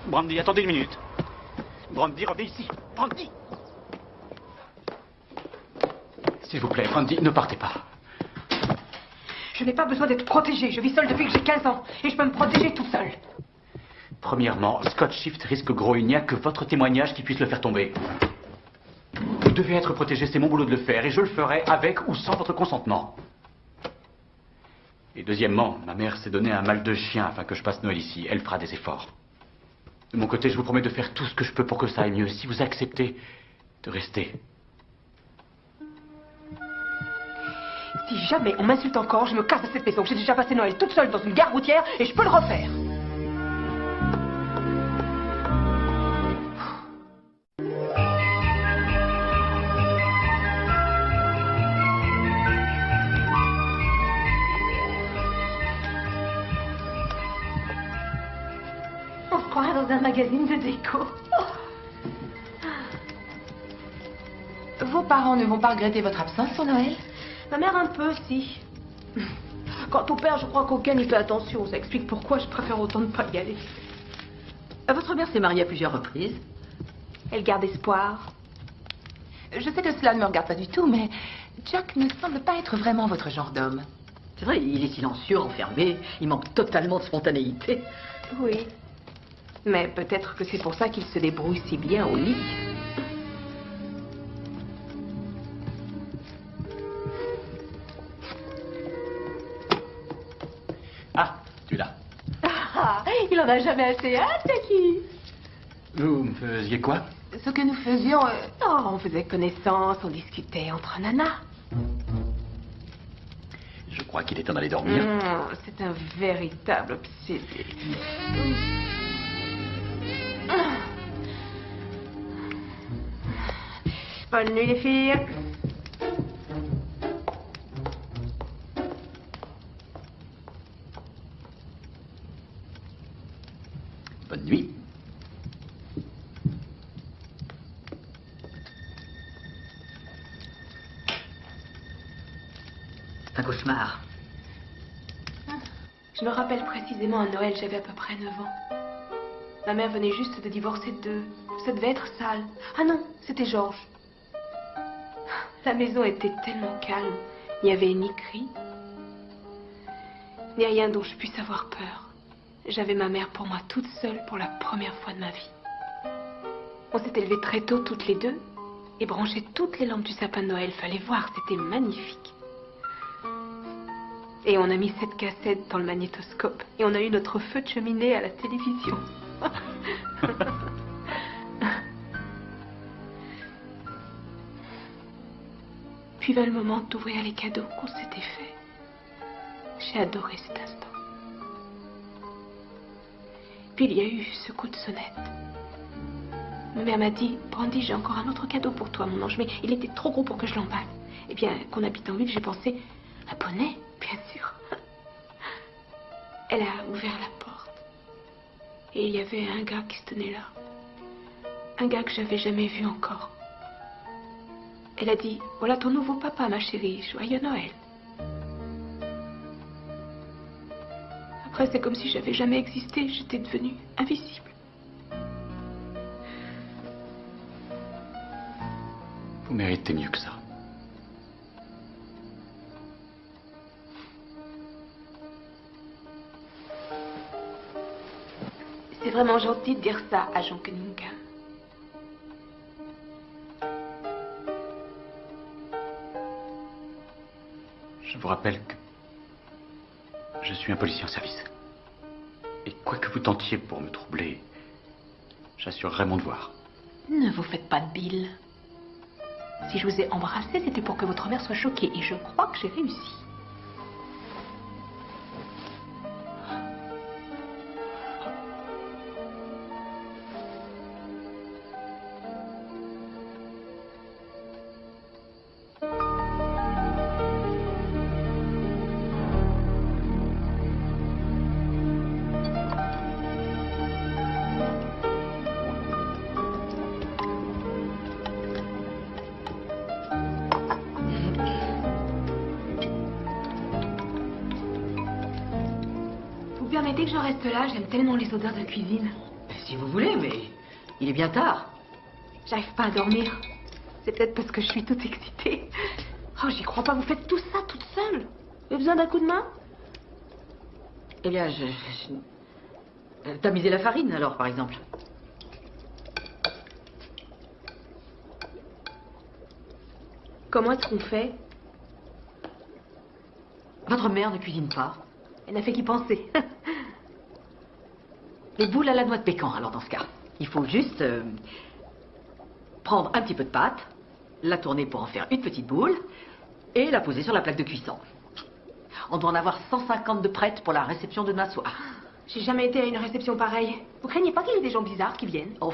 Brandy, attendez une minute. Brandy, revenez ici. Brandy! S'il vous plaît, Brandy, ne partez pas. Je n'ai pas besoin d'être protégée. Je vis seule depuis que j'ai 15 ans. Et je peux me protéger toute seule. Premièrement, Scott Shift risque gros. Il n'y a que votre témoignage qui puisse le faire tomber. Vous devez être protégé, c'est mon boulot de le faire. Et je le ferai avec ou sans votre consentement. Et deuxièmement, ma mère s'est donné un mal de chien afin que je passe Noël ici. Elle fera des efforts. De mon côté, je vous promets de faire tout ce que je peux pour que ça aille mieux. Si vous acceptez de rester. Si jamais on m'insulte encore, je me casse de cette maison. J'ai déjà passé Noël toute seule dans une gare routière et je peux le refaire. On se croirait dans un magazine de déco. Vos parents ne vont pas regretter votre absence pour Noël? Ma mère un peu, si. Quant au père, je crois qu'aucun n'y fait attention. Ça explique pourquoi je préfère autant ne pas y aller. Votre mère s'est mariée à plusieurs reprises. Elle garde espoir. Je sais que cela ne me regarde pas du tout, mais Jack ne semble pas être vraiment votre genre d'homme. C'est vrai, il est silencieux, enfermé. Il manque totalement de spontanéité. Oui. Mais peut-être que c'est pour ça qu'il se débrouille si bien au lit. Ah, tu es là. Ah, il en a jamais assez hâte, Jackie. Vous me faisiez quoi? Ce que nous faisions... Oh, on faisait connaissance, on discutait entre nanas. Je crois qu'il est temps d'aller dormir. C'est un véritable obsédé. Bonne nuit, les filles. Bonne nuit. C'est un cauchemar. Je me rappelle précisément à Noël, j'avais à peu près 9 ans. Ma mère venait juste de divorcer d'eux. Ça devait être sale. Ah non, c'était Georges. La maison était tellement calme. Il n'y avait ni cri, ni rien dont je puisse avoir peur. J'avais ma mère pour moi toute seule pour la première fois de ma vie. On s'était levés très tôt toutes les deux et branché toutes les lampes du sapin de Noël. Fallait voir, c'était magnifique. Et on a mis cette cassette dans le magnétoscope. Et on a eu notre feu de cheminée à la télévision. Puis vint le moment d'ouvrir les cadeaux qu'on s'était faits. J'ai adoré cet instant. Puis il y a eu ce coup de sonnette. Ma mère m'a dit, Brandy, j'ai encore un autre cadeau pour toi, mon ange, mais il était trop gros pour que je l'emballe. Eh bien, qu'on habite en ville, j'ai pensé, un poney, bien sûr. Elle a ouvert la porte. Et il y avait un gars qui se tenait là. Un gars que j'avais jamais vu encore. Elle a dit, voilà ton nouveau papa, ma chérie, joyeux Noël. Après, c'est comme si j'avais jamais existé, j'étais devenue invisible. Vous méritez mieux que ça. C'est vraiment gentil de dire ça à Jean Cunningham. Je vous rappelle que je suis un policier en service. Et quoi que vous tentiez pour me troubler, j'assurerai mon devoir. Ne vous faites pas de bile. Si je vous ai embrassé, c'était pour que votre mère soit choquée. Et je crois que j'ai réussi. Vous permettez que je reste là? J'aime tellement les odeurs de cuisine. Si vous voulez, mais il est bien tard. J'arrive pas à dormir. C'est peut-être parce que je suis toute excitée. Oh, j'y crois pas. Vous faites tout ça toute seule. Vous avez besoin d'un coup de main? Eh bien, tamiser la farine, alors, par exemple. Comment est-ce qu'on fait? Votre mère ne cuisine pas. Elle n'a fait qu'y penser. Les boules à la noix de pécan, alors, dans ce cas. Il faut juste prendre un petit peu de pâte, la tourner pour en faire une petite boule, et la poser sur la plaque de cuisson. On doit en avoir 150 de prêtes pour la réception de demain soir. J'ai jamais été à une réception pareille. Vous craignez pas qu'il y ait des gens bizarres qui viennent? Oh,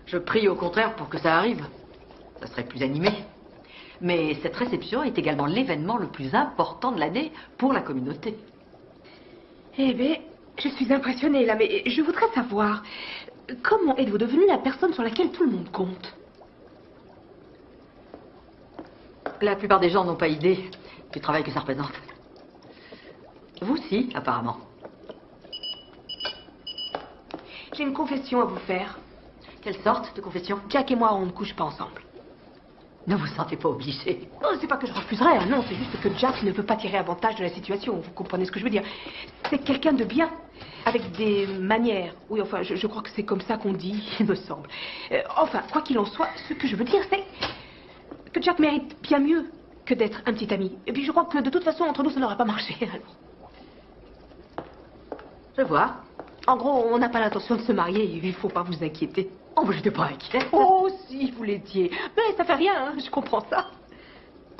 je prie au contraire pour que ça arrive. Ça serait plus animé. Mais cette réception est également l'événement le plus important de l'année pour la communauté. Eh bien, je suis impressionnée là, mais je voudrais savoir, comment êtes-vous devenue la personne sur laquelle tout le monde compte? La plupart des gens n'ont pas idée du travail que ça représente. Vous, si, apparemment. J'ai une confession à vous faire. Quelle sorte de confession? Jack et moi, on ne couche pas ensemble. Ne vous sentez pas obligé. Oh, c'est pas que je refuserais, hein, non, c'est juste que Jack ne veut pas tirer avantage de la situation. Vous comprenez ce que je veux dire? C'est quelqu'un de bien, avec des manières. Oui, enfin, je crois que c'est comme ça qu'on dit, il me semble. Enfin, quoi qu'il en soit, ce que je veux dire, c'est que Jack mérite bien mieux que d'être un petit ami. Et puis je crois que de toute façon, entre nous, ça n'aurait pas marché, alors. Je vois. En gros, on n'a pas l'intention de se marier, il faut pas vous inquiéter. Oh, mais je n'étais pas inquiète. Oh, si, vous l'étiez. Mais ça fait rien, hein, je comprends ça.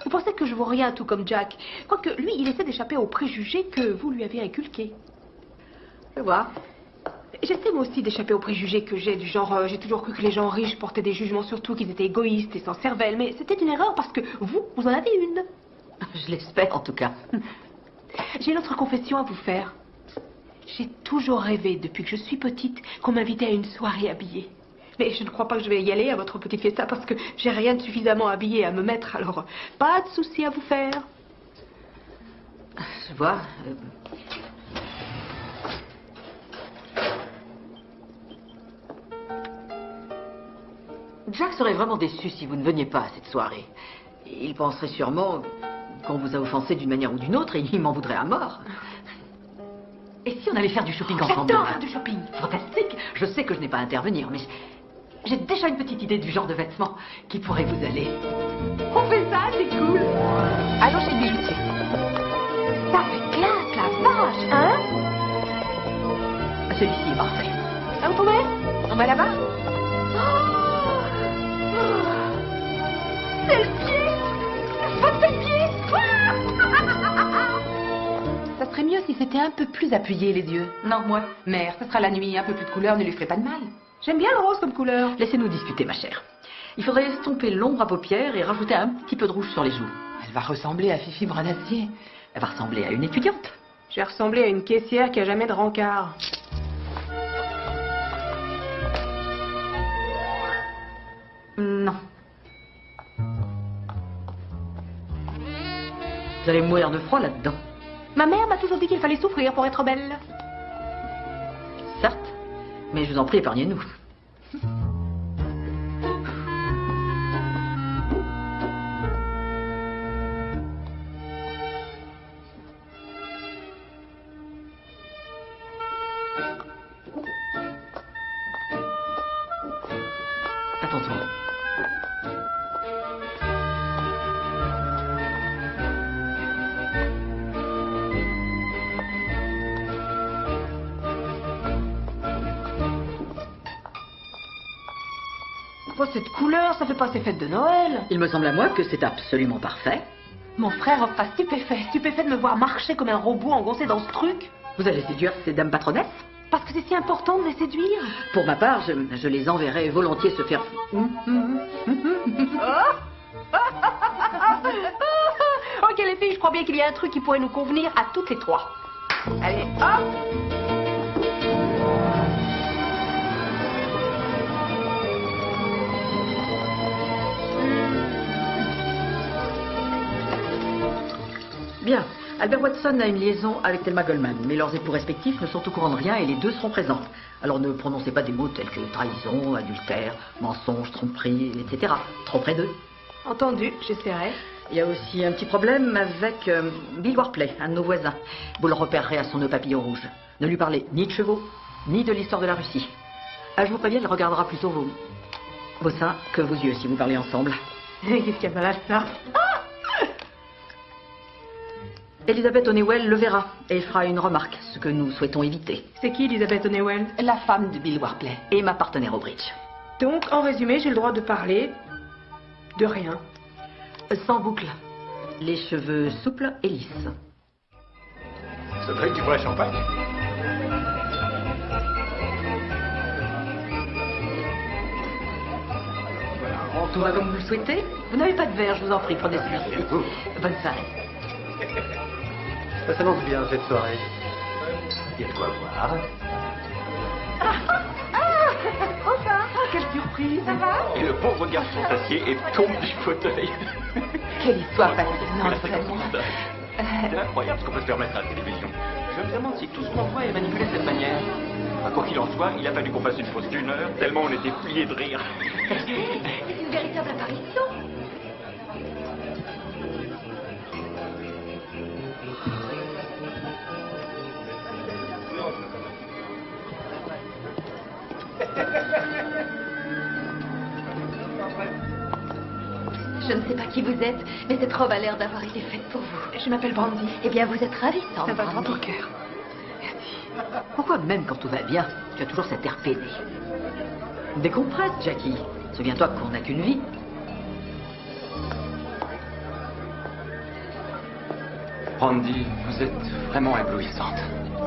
Vous pensez que je vaux rien, tout comme Jack. Quoique, lui, il essaie d'échapper aux préjugés que vous lui avez inculqués. Je vois. J'essaie moi aussi d'échapper aux préjugés que j'ai, du genre, j'ai toujours cru que les gens riches portaient des jugements sur tout, qu'ils étaient égoïstes et sans cervelle. Mais c'était une erreur parce que vous en avez une. Je l'espère, en tout cas. J'ai une autre confession à vous faire. J'ai toujours rêvé, depuis que je suis petite, qu'on m'invitait à une soirée habillée. Mais je ne crois pas que je vais y aller à votre petite fiesta parce que j'ai rien de suffisamment habillé à me mettre, alors pas de souci à vous faire. Je vois. Jack serait vraiment déçu si vous ne veniez pas à cette soirée. Il penserait sûrement qu'on vous a offensé d'une manière ou d'une autre et il m'en voudrait à mort. Et si on allait faire du shopping ensemble? J'adore faire du shopping. Fantastique. Je sais que je n'ai pas à intervenir, mais j'ai déjà une petite idée du genre de vêtements qui pourrait vous aller. On fait ça, c'est cool. Allons chez le bijoutier. Ça fait classe, la vache, hein? Celui-ci est parfait. Ça vous trouvez? On va là-bas? C'est le pied! C'est le pied! Ça serait mieux si c'était un peu plus appuyé, les yeux. Non, moi, mère, ce sera la nuit, un peu plus de couleur ne lui ferait pas de mal. J'aime bien le rose comme couleur. Laissez-nous discuter, ma chère. Il faudrait estomper l'ombre à paupières et rajouter un petit peu de rouge sur les joues. Elle va ressembler à Fifi Branassier. Elle va ressembler à une étudiante. Je vais ressembler à une caissière qui a jamais de rencard. Non. Vous allez mourir de froid là-dedans. Ma mère m'a toujours dit qu'il fallait souffrir pour être belle. Certes, mais je vous en prie, épargnez-nous. Attention. pas cette couleur, ça fait pas ces fêtes de Noël. Il me semble à moi que c'est absolument parfait. Mon frère sera stupéfait de me voir marcher comme un robot engoncé dans ce truc. Vous allez séduire ces dames patronnesses? Parce que c'est si important de les séduire. Pour ma part, je les enverrai volontiers se faire... Ok les filles, je crois bien qu'il y a un truc qui pourrait nous convenir à toutes les trois. Allez, hop! Bien. Albert Watson a une liaison avec Thelma Goldman, mais leurs époux respectifs ne sont au courant de rien et les deux seront présents. Alors ne prononcez pas des mots tels que trahison, adultère, mensonge, tromperie, etc. Trop près d'eux. Entendu, j'essaierai. Il y a aussi un petit problème avec Bill Warpley, un de nos voisins. Vous le repérerez à son nœud papillon rouge. Ne lui parlez ni de chevaux, ni de l'histoire de la Russie. Ah, je vous préviens, il regardera plutôt vos seins que vos yeux si vous parlez ensemble. Qu'est-ce qu'il y a mal à ça? Elizabeth Honeywell le verra et fera une remarque, ce que nous souhaitons éviter. C'est qui Elizabeth Honeywell? La femme de Bill Warpley. Et ma partenaire au bridge. Donc, en résumé, j'ai le droit de parler de rien. Sans boucle. Les cheveux souples et lisses. Ce truc, tu bois champagne? Tout va comme vous le souhaitez? Vous n'avez pas de verre, je vous en prie, prenez celui-ci. Bonne soirée. Ça s'annonce bien cette soirée. Il y a de quoi boire. Enfin, quelle surprise! Ça va? Et le pauvre garçon s'assied et tombe du fauteuil. Quelle histoire fascinante, vraiment. C'est incroyable ce qu'on peut se permettre à la télévision. Je me demande si tout ce qu'on voit est manipulé de cette manière. Enfin, quoi qu'il en soit, il a fallu qu'on fasse une pause d'1 heure, tellement on était pliés de rire. C'est une véritable apparition. Je ne sais pas qui vous êtes, mais cette robe a l'air d'avoir été faite pour vous. Je m'appelle Brandy. Eh bien, vous êtes ravissante. Ça va Brandy. droit au cœur. Merci. Pourquoi même quand tout va bien, tu as toujours cet air pédé? Décompresse, Jackie. Souviens-toi qu'on n'a qu'une vie. Brandy, vous êtes vraiment éblouissante.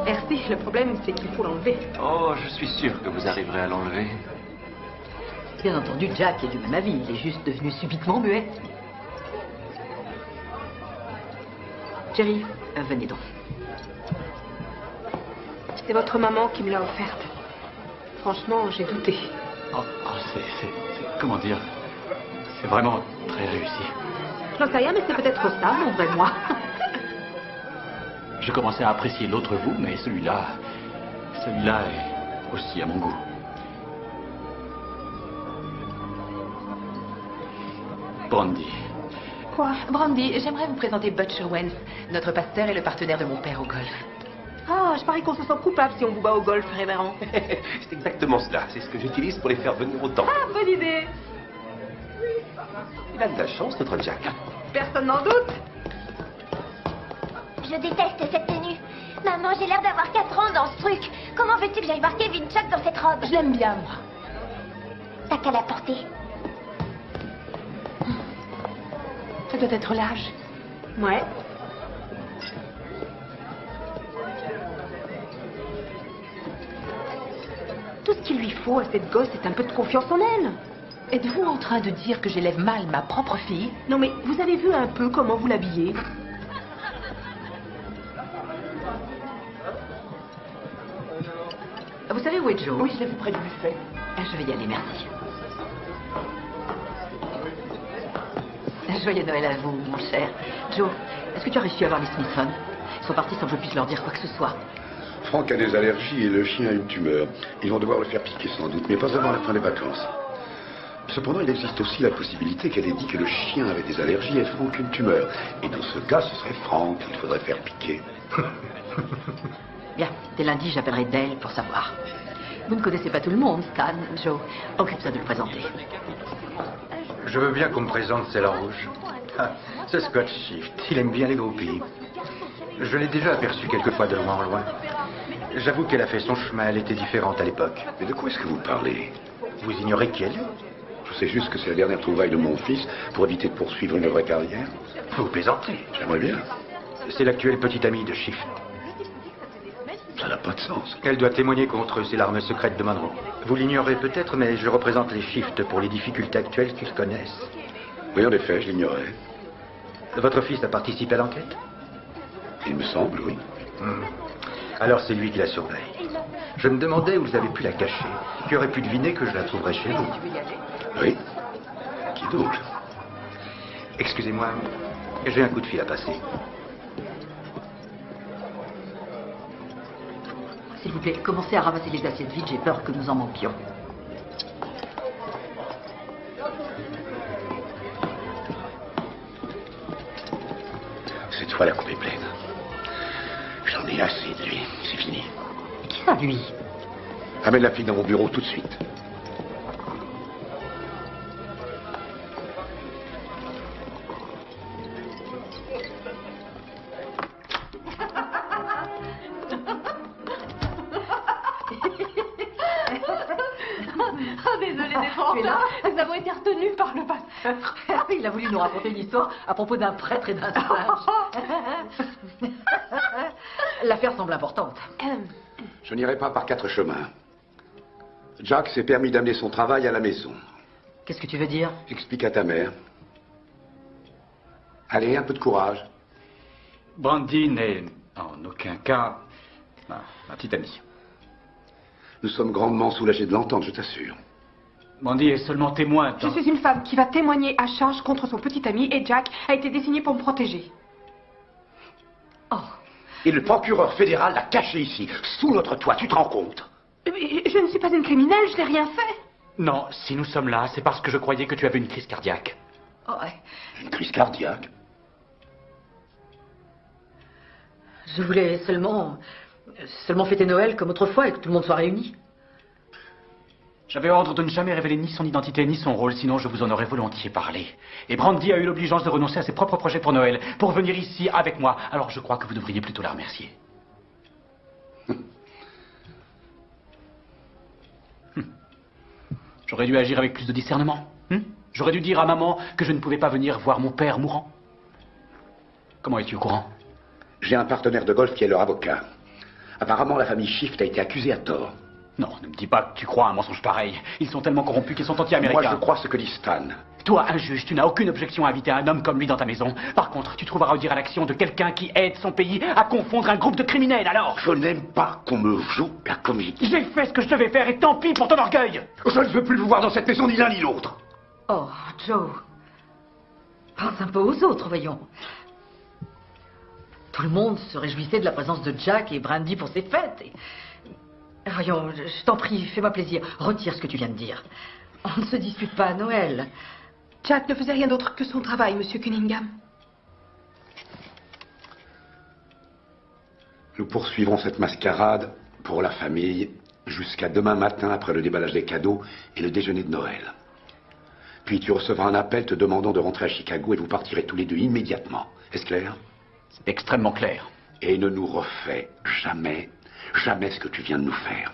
Merci, le problème c'est qu'il faut l'enlever. Oh, je suis sûr que vous arriverez à l'enlever. Bien entendu, Jack est du même avis. Il est juste devenu subitement muet. Jerry, venez donc. C'est votre maman qui me l'a offerte. Franchement, j'ai douté. Comment dire? C'est vraiment très réussi. J'en sais rien, mais c'est peut-être ça, mon vrai moi. Je commençais à apprécier l'autre vous, mais celui-là est aussi à mon goût. Brandy. Quoi? Brandy, j'aimerais vous présenter Butch Owens, notre pasteur et le partenaire de mon père au golf. Ah, je parie qu'on se sent coupable si on vous bat au golf, révérend. C'est exactement cela. C'est ce que j'utilise pour les faire venir au temple. Ah, bonne idée. Il a de la chance, notre Jack. Personne n'en doute. Je déteste cette tenue. Maman, j'ai l'air d'avoir 4 ans dans ce truc. Comment veux-tu que j'aille voir Kevin Chuck dans cette robe? Je l'aime bien, moi. T'as qu'à la porter. Ça doit être l'âge. Ouais. Tout ce qu'il lui faut à cette gosse, c'est un peu de confiance en elle. Êtes-vous en train de dire que j'élève mal ma propre fille? Non mais, vous avez vu un peu comment vous l'habillez? Vous savez où est Joe? Oui, je l'ai vu près du buffet. Je vais y aller, merci. Joyeux Noël à vous, mon cher. Joe, est-ce que tu as réussi à voir les Smithson? Ils sont partis sans que je puisse leur dire quoi que ce soit. Franck a des allergies et le chien a une tumeur. Ils vont devoir le faire piquer sans doute, mais pas avant la fin des vacances. Cependant, il existe aussi la possibilité qu'elle ait dit que le chien avait des allergies et Franck une tumeur. Et dans ce cas, ce serait Franck qu'il faudrait faire piquer. Bien, dès lundi, j'appellerai Dale pour savoir. Vous ne connaissez pas tout le monde, Stan. Joe, occupe-toi de le présenter. Je veux bien qu'on me présente Celle Rouge. Ah, c'est Scott Shift. Il aime bien les groupies. Je l'ai déjà aperçu quelquefois de loin en loin. J'avoue qu'elle a fait son chemin. Elle était différente à l'époque. Mais de quoi est-ce que vous parlez? Vous ignorez qui elle est? Je sais juste que c'est la dernière trouvaille de mon fils pour éviter de poursuivre une vraie carrière. Vous plaisantez. J'aimerais bien. C'est l'actuelle petite amie de Shift. Ça n'a pas de sens. Elle doit témoigner contre eux, c'est l'arme secrète de Monroe. Vous l'ignorez peut-être, mais je représente les Shift pour les difficultés actuelles qu'ils connaissent. Oui, en effet, je l'ignorais. Votre fils a participé à l'enquête? Il me semble, oui. Alors c'est lui qui la surveille. Je me demandais où vous avez pu la cacher. Qui aurait pu deviner que je la trouverais chez vous? Oui. Qui donc? Excusez-moi, j'ai un coup de fil à passer. S'il vous plaît, commencez à ramasser les assiettes vides, j'ai peur que nous en manquions. Cette fois, la coupe est pleine. J'en ai assez de lui. C'est fini. Qui ça, lui? Amène la fille dans mon bureau tout de suite. Désolée d'être en là. Nous avons été retenus par le pasteur. Il a voulu nous raconter une histoire à propos d'un prêtre et d'un singe. L'affaire semble importante. Je n'irai pas par 4 chemins. Jack s'est permis d'amener son travail à la maison. Qu'est-ce que tu veux dire? Explique à ta mère. Allez, un peu de courage. Brandy n'est en aucun cas ma petite amie. Nous sommes grandement soulagés de l'entendre, je t'assure. Brandy est seulement témoin. Je suis une femme qui va témoigner à charge contre son petit ami et Jack a été désigné pour me protéger. Et le procureur fédéral l'a caché ici, sous notre toit, tu te rends compte? Mais je ne suis pas une criminelle, je n'ai rien fait. Non, si nous sommes là, c'est parce que je croyais que tu avais une crise cardiaque. Oh, ouais. Une crise cardiaque? Je voulais seulement fêter Noël comme autrefois et que tout le monde soit réuni. J'avais ordre de ne jamais révéler ni son identité ni son rôle, sinon je vous en aurais volontiers parlé. Et Brandy a eu l'obligeance de renoncer à ses propres projets pour Noël, pour venir ici avec moi. Alors je crois que vous devriez plutôt la remercier. J'aurais dû agir avec plus de discernement. J'aurais dû dire à maman que je ne pouvais pas venir voir mon père mourant. Comment es-tu au courant? J'ai un partenaire de golf qui est leur avocat. Apparemment, la famille Shift a été accusée à tort. Non, ne me dis pas que tu crois à un mensonge pareil. Ils sont tellement corrompus qu'ils sont anti-américains. Moi, je crois ce que dit Stan. Toi, un juge, tu n'as aucune objection à inviter un homme comme lui dans ta maison. Par contre, tu trouveras à redire à l'action de quelqu'un qui aide son pays à confondre un groupe de criminels, alors. Je n'aime pas qu'on me joue la comédie. J'ai fait ce que je devais faire et tant pis pour ton orgueil. Je ne veux plus vous voir dans cette maison, ni l'un ni l'autre. Oh, Joe. Pense un peu aux autres, voyons. Tout le monde se réjouissait de la présence de Jack et Brandy pour ses fêtes. Voyons, je t'en prie, fais-moi plaisir. Retire ce que tu viens de dire. On ne se dispute pas à Noël. Jack ne faisait rien d'autre que son travail, Monsieur Cunningham. Nous poursuivrons cette mascarade pour la famille jusqu'à demain matin après le déballage des cadeaux et le déjeuner de Noël. Puis tu recevras un appel te demandant de rentrer à Chicago et vous partirez tous les deux immédiatement. Est-ce clair? C'est extrêmement clair. Et ne nous refais jamais ce que tu viens de nous faire.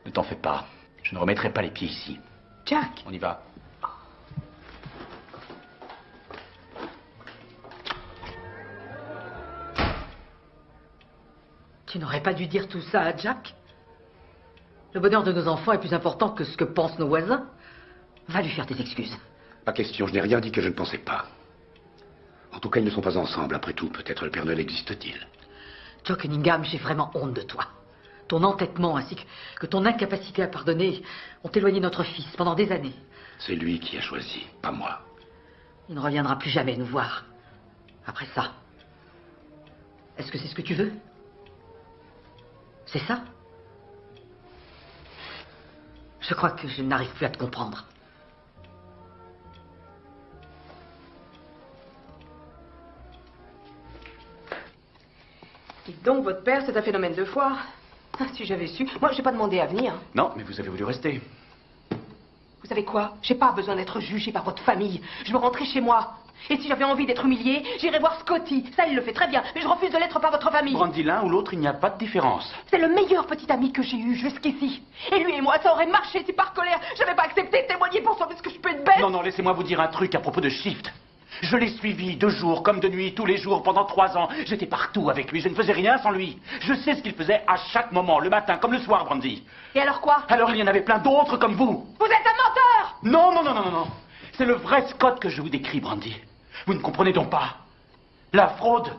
Ne t'en fais pas. Je ne remettrai pas les pieds ici. Jack. On y va. Tu n'aurais pas dû dire tout ça à Jack? Le bonheur de nos enfants est plus important que ce que pensent nos voisins. Va lui faire tes excuses. Pas question, je n'ai rien dit que je ne pensais pas. En tout cas, ils ne sont pas ensemble. Après tout, peut-être le Père Noël existe-t-il. Joe Cunningham, j'ai vraiment honte de toi. Ton entêtement ainsi que ton incapacité à pardonner ont éloigné notre fils pendant des années. C'est lui qui a choisi, pas moi. Il ne reviendra plus jamais nous voir. Après ça. Est-ce que c'est ce que tu veux? C'est ça? Je crois que je n'arrive plus à te comprendre. Dites donc, votre père, c'est un phénomène de foire. Ah, si j'avais su. Moi, j'ai pas demandé à venir. Non, mais vous avez voulu rester. Vous savez quoi? J'ai pas besoin d'être jugée par votre famille. Je veux rentrer chez moi. Et si j'avais envie d'être humiliée, j'irais voir Scotty. Ça, il le fait très bien. Mais je refuse de l'être par votre famille. Brandy, l'un ou l'autre, il n'y a pas de différence. C'est le meilleur petit ami que j'ai eu jusqu'ici. Et lui et moi, ça aurait marché si par colère, j'avais pas accepté de témoigner pour sauver ce que je peux être bête. Non, laissez-moi vous dire un truc à propos de Shift. Je l'ai suivi de jour comme de nuit, tous les jours, pendant 3 ans. J'étais partout avec lui, je ne faisais rien sans lui. Je sais ce qu'il faisait à chaque moment, le matin comme le soir, Brandy. Et alors quoi? Alors il y en avait plein d'autres comme vous. Vous êtes un menteur! Non. C'est le vrai Scott que je vous décris, Brandy. Vous ne comprenez donc pas. La fraude.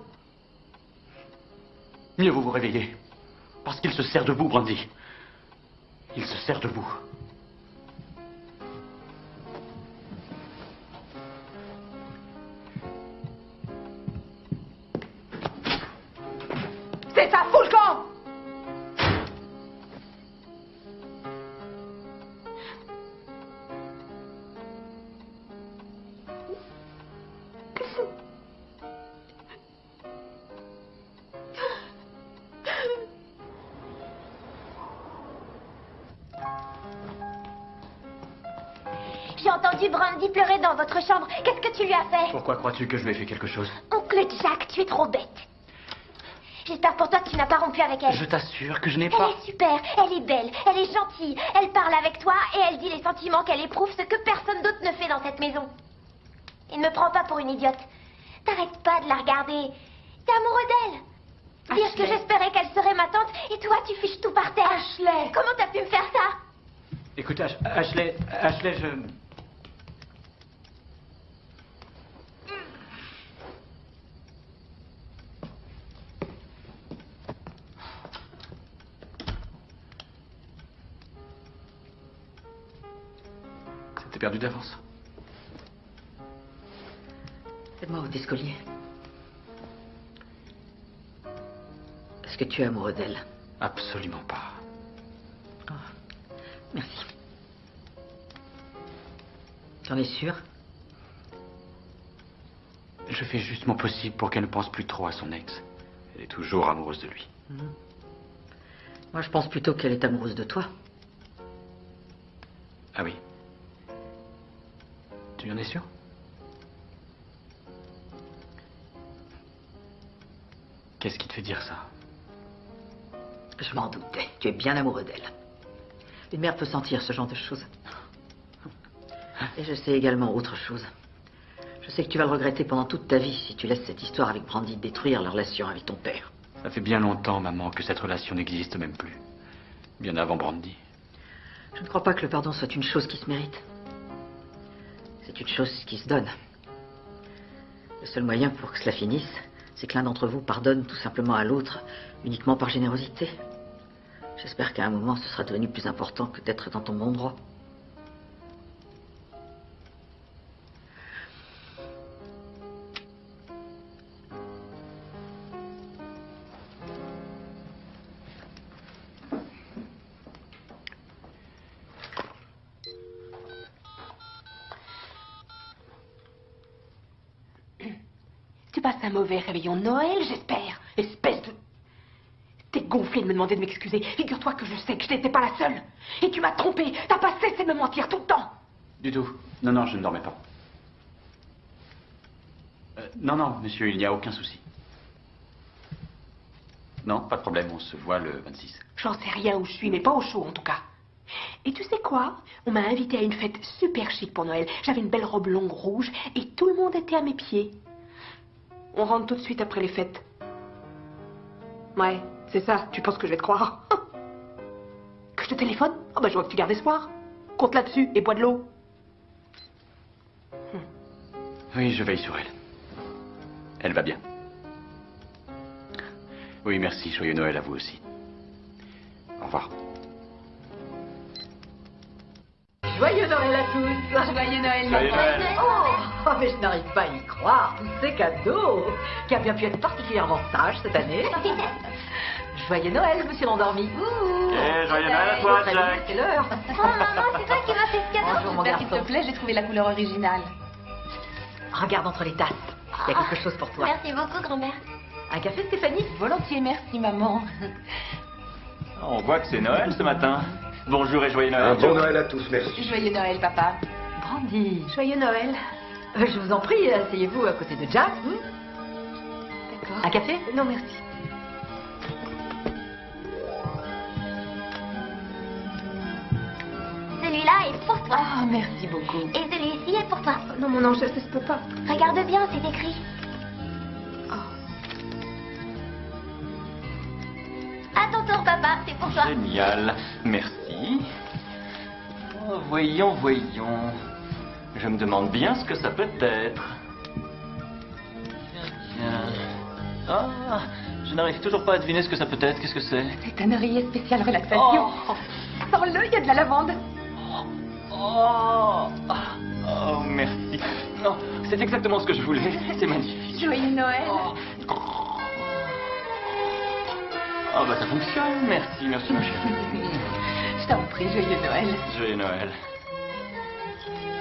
Mieux vaut vous réveiller. Parce qu'il se sert de vous, Brandy. Il se sert de vous. C'est ça, fous le camp! J'ai entendu Brandy pleurer dans votre chambre. Qu'est-ce que tu lui as fait? Pourquoi crois-tu que je lui ai fait quelque chose? Oncle Jack, tu es trop bête. J'espère pour toi que tu n'as pas rompu avec elle. Je t'assure que je n'ai pas... Elle est super, elle est belle, elle est gentille, elle parle avec toi et elle dit les sentiments qu'elle éprouve, ce que personne d'autre ne fait dans cette maison. Et ne me prends pas pour une idiote. T'arrêtes pas de la regarder. T'es amoureux d'elle. Dire que j'espérais qu'elle serait ma tante et toi tu fiches tout par terre. Ashley! Comment t'as pu me faire ça? Écoute, Ashley, je... C'était perdu d'avance. Aide-moi au escalier. Est-ce que tu es amoureux d'elle? Absolument pas. Oh, merci. Tu en es sûr? Je fais juste mon possible pour qu'elle ne pense plus trop à son ex. Elle est toujours amoureuse de lui. Moi, je pense plutôt qu'elle est amoureuse de toi. Ah oui? Tu en es sûr? Qu'est-ce qui te fait dire ça? Je m'en doutais. Tu es bien amoureux d'elle. Une mère peut sentir ce genre de choses. Et je sais également autre chose. Je sais que tu vas le regretter pendant toute ta vie si tu laisses cette histoire avec Brandy détruire la relation avec ton père. Ça fait bien longtemps, maman, que cette relation n'existe même plus. Bien avant Brandy. Je ne crois pas que le pardon soit une chose qui se mérite. C'est une chose qui se donne. Le seul moyen pour que cela finisse, c'est que l'un d'entre vous pardonne tout simplement à l'autre, uniquement par générosité. J'espère qu'à un moment, ce sera devenu plus important que d'être dans ton bon droit. Tu passes un mauvais réveillon de Noël, j'espère. Espèce de... T'es gonflé de me demander de m'excuser. Figure-toi que je sais que je n'étais pas la seule. Et tu m'as trompé. T'as pas cessé de me mentir tout le temps. Du tout. Non, je ne dormais pas. Non, monsieur, il n'y a aucun souci. Non, pas de problème, on se voit le 26. J'en sais rien où je suis, mais pas au chaud en tout cas. Et tu sais quoi? On m'a invité à une fête super chic pour Noël. J'avais une belle robe longue rouge et tout le monde était à mes pieds. On rentre tout de suite après les fêtes. Ouais, c'est ça. Tu penses que je vais te croire? Que je te téléphone? Oh bah je vois que tu gardes espoir. Compte là-dessus et bois de l'eau. Oui, je veille sur elle. Elle va bien. Oui, merci. Joyeux Noël à vous aussi. Au revoir. Joyeux Noël à tous! Joyeux Noël, Joyeux Noël. Oh, mais je n'arrive pas à y croire, tous ces cadeaux, qui a bien pu être particulièrement sage cette année. Joyeux Noël, monsieur l'endormi. Joyeux Noël à toi, Très Jack. bien, c'est l'heure. Oh maman, c'est toi qui m'as fait ce cadeau. Bonjour mon J'espère qu'il garçon. te plaît, j'ai trouvé la couleur originale. Regarde entre les tasses, il y a quelque chose pour toi. Merci beaucoup, grand-mère. Un café, Stéphanie? Volontiers, merci maman. On voit que c'est Noël ce matin. Bonjour et joyeux Noël. Un bon Noël à tous, merci. Joyeux Noël, papa. Brandy. Joyeux Noël. Je vous en prie, asseyez-vous à côté de Jack. D'accord. Un café? Non, merci. Celui-là est pour toi. Ah, merci beaucoup. Et celui-ci est pour toi. Non, mon ange, ça se peut pas. Regarde bien, c'est écrit. À ton tour, papa, c'est pour toi. Génial, merci. Oh, voyons, voyons. Je me demande bien ce que ça peut être. Tiens. Ah, je n'arrive toujours pas à deviner ce que ça peut être. Qu'est-ce que c'est? C'est un oreiller spécial relaxation. Sors-le, il y a de la lavande. Oh, oh, merci. Non, c'est exactement ce que je voulais. C'est magnifique. Joyeux Noël. Ah bah ça fonctionne. Merci, merci ma chérie. Je t'en prie, joyeux Noël. Joyeux Noël.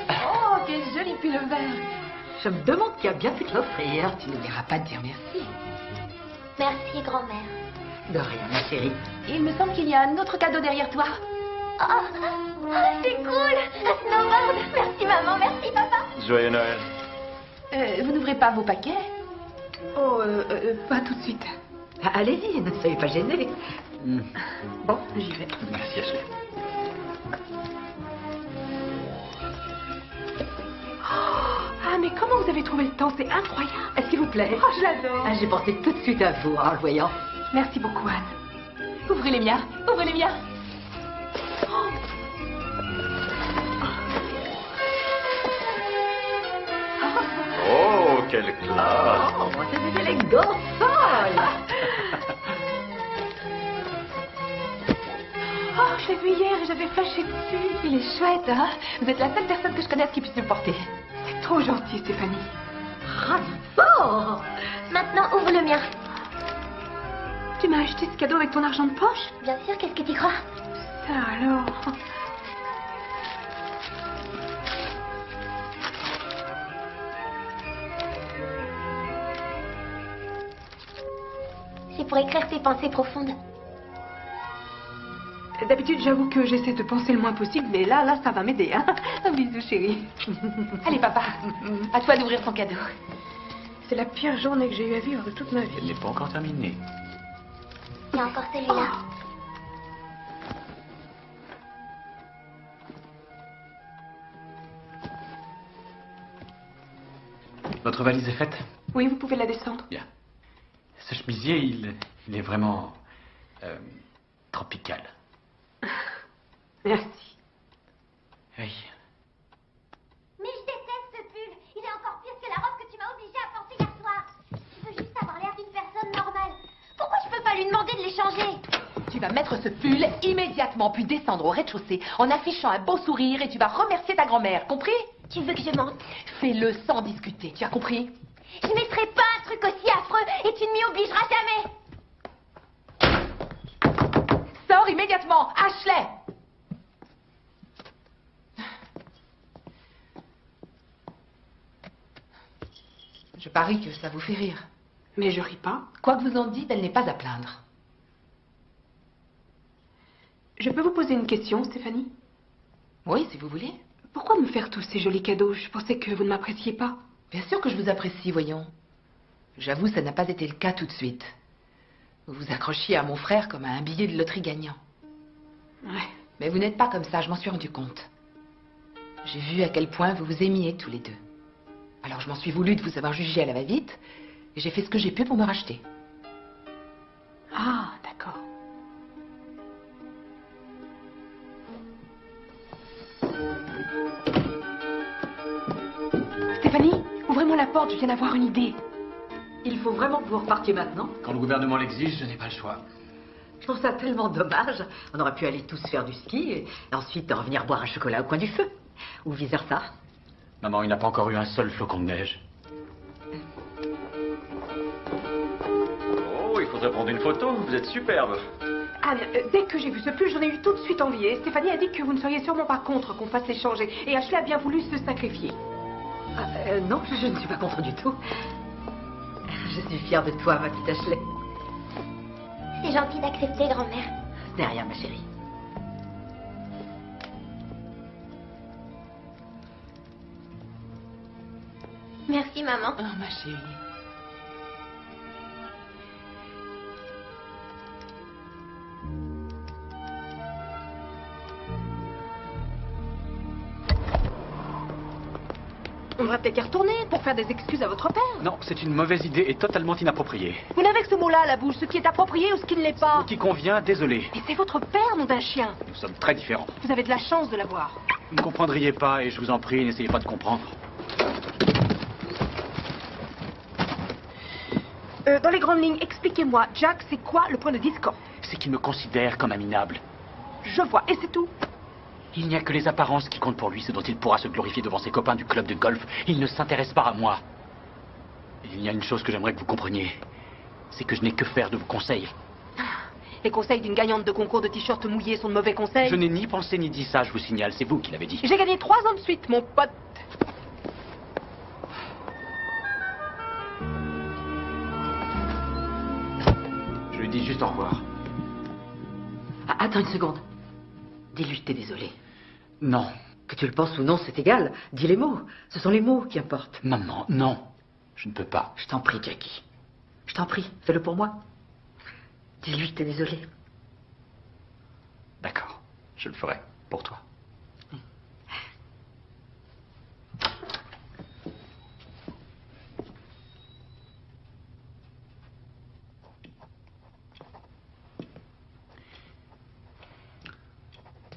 Oh, quel joli pull vert. Je me demande qui a bien pu te l'offrir. Tu n'oublieras pas de dire merci. Merci, grand-mère. De rien, ma chérie. Il me semble qu'il y a un autre cadeau derrière toi. Oh, c'est cool. Un snowboard. Merci, maman. Merci, papa. Joyeux Noël. Vous n'ouvrez pas vos paquets? Oh, pas tout de suite. Ah, allez-y, ne soyez pas gênés. Bon, j'y vais. Merci Ashley. Ah, mais comment vous avez trouvé le temps? C'est incroyable. S'il vous plaît. Oh, je l'adore. Ah, j'ai pensé tout de suite à vous en le voyant. Merci beaucoup, Anne. Ouvrez les miens. Ouvrez les miens. Oh, quelle classe. Oh, c'est une élégance folle. Oh, je l'ai vu hier et j'avais flashé dessus. Il est chouette, hein? Vous êtes la seule personne que je connaisse qui puisse le porter. C'est trop gentil, Stéphanie. Ravissant. Maintenant, ouvre le mien. Tu m'as acheté ce cadeau avec ton argent de poche? Bien sûr, qu'est-ce que tu crois? Ça alors. C'est pour écrire tes pensées profondes. D'habitude, j'avoue que j'essaie de penser le moins possible, mais là, ça va m'aider, hein? Un bisou, chérie. Allez, papa, à toi d'ouvrir ton cadeau. C'est la pire journée que j'ai eu à vivre de toute ma vie. Elle n'est pas encore terminée. Il y a encore celui-là. Votre valise est faite? Oui, vous pouvez la descendre. Bien. Ce chemisier, il est vraiment tropical. Merci. Oui. Mais je déteste ce pull. Il est encore pire que la robe que tu m'as obligée à porter hier soir. Je veux juste avoir l'air d'une personne normale. Pourquoi je peux pas lui demander de l'échanger? Tu vas mettre ce pull immédiatement, puis descendre au rez-de-chaussée en affichant un beau sourire et tu vas remercier ta grand-mère, compris? Tu veux que je mente? Fais-le sans discuter, tu as compris? Je mettrai pas un truc aussi affreux et tu ne m'y obligeras jamais. Sors immédiatement, Ashley! Je parie que ça vous fait rire. Mais je ris pas. Quoi que vous en dites, elle n'est pas à plaindre. Je peux vous poser une question, Stéphanie? Oui, si vous voulez. Pourquoi me faire tous ces jolis cadeaux? Je pensais que vous ne m'appréciez pas. Bien sûr que je vous apprécie, voyons. J'avoue, ça n'a pas été le cas tout de suite. Vous vous accrochiez à mon frère comme à un billet de loterie gagnant. Ouais. Mais vous n'êtes pas comme ça, je m'en suis rendu compte. J'ai vu à quel point vous vous aimiez tous les deux. Alors je m'en suis voulu de vous avoir jugé à la va-vite, et j'ai fait ce que j'ai pu pour me racheter. Ah, d'accord. Stéphanie, ouvrez-moi la porte, je viens d'avoir une idée. Il faut vraiment que vous repartiez maintenant. Quand le gouvernement l'exige, je n'ai pas le choix. Je trouve ça tellement dommage. On aurait pu aller tous faire du ski et ensuite revenir boire un chocolat au coin du feu. Ou vice-versa. Maman, il n'a pas encore eu un seul flocon de neige. Oh, il faudrait prendre une photo. Vous êtes superbe. Anne, dès que j'ai vu ce pull, j'en ai eu tout de suite envie. Et Stéphanie a dit que vous ne seriez sûrement pas contre qu'on fasse l'échanger. Et Ashley a bien voulu se sacrifier. Non, je ne suis pas contre du tout. Je suis fière de toi, ma petite Ashley. C'est gentil d'accepter, grand-mère. Ce n'est rien, ma chérie. Merci, maman. Oh, ma chérie. On devrait peut-être y retourner pour faire des excuses à votre père. Non, c'est une mauvaise idée et totalement inappropriée. Vous n'avez que ce mot-là à la bouche, ce qui est approprié ou ce qui ne l'est pas. Ce qui convient, désolé. Et c'est votre père, nom d'un chien. Nous sommes très différents. Vous avez de la chance de l'avoir. Vous ne comprendriez pas et je vous en prie, n'essayez pas de comprendre. Dans les grandes lignes, expliquez-moi, Jack, c'est quoi le point de discorde? C'est qu'il me considère comme un minable. Je vois, et c'est tout. Il n'y a que les apparences qui comptent pour lui, ce dont il pourra se glorifier devant ses copains du club de golf. Il ne s'intéresse pas à moi. Et il y a une chose que j'aimerais que vous compreniez. C'est que je n'ai que faire de vos conseils. Les conseils d'une gagnante de concours de t-shirt mouillé sont de mauvais conseils. Je n'ai ni pensé ni dit ça, je vous signale. C'est vous qui l'avez dit. J'ai gagné 3 ans de suite, mon pote. Je lui dis juste au revoir. Ah, attends une seconde. Dis-lui que t'es désolé. Non. Que tu le penses ou non, c'est égal. Dis les mots. Ce sont les mots qui importent. Maman, non. Je ne peux pas. Je t'en prie, Jackie. Je t'en prie, fais-le pour moi. Dis-lui que t'es désolé. D'accord. Je le ferai. Pour toi.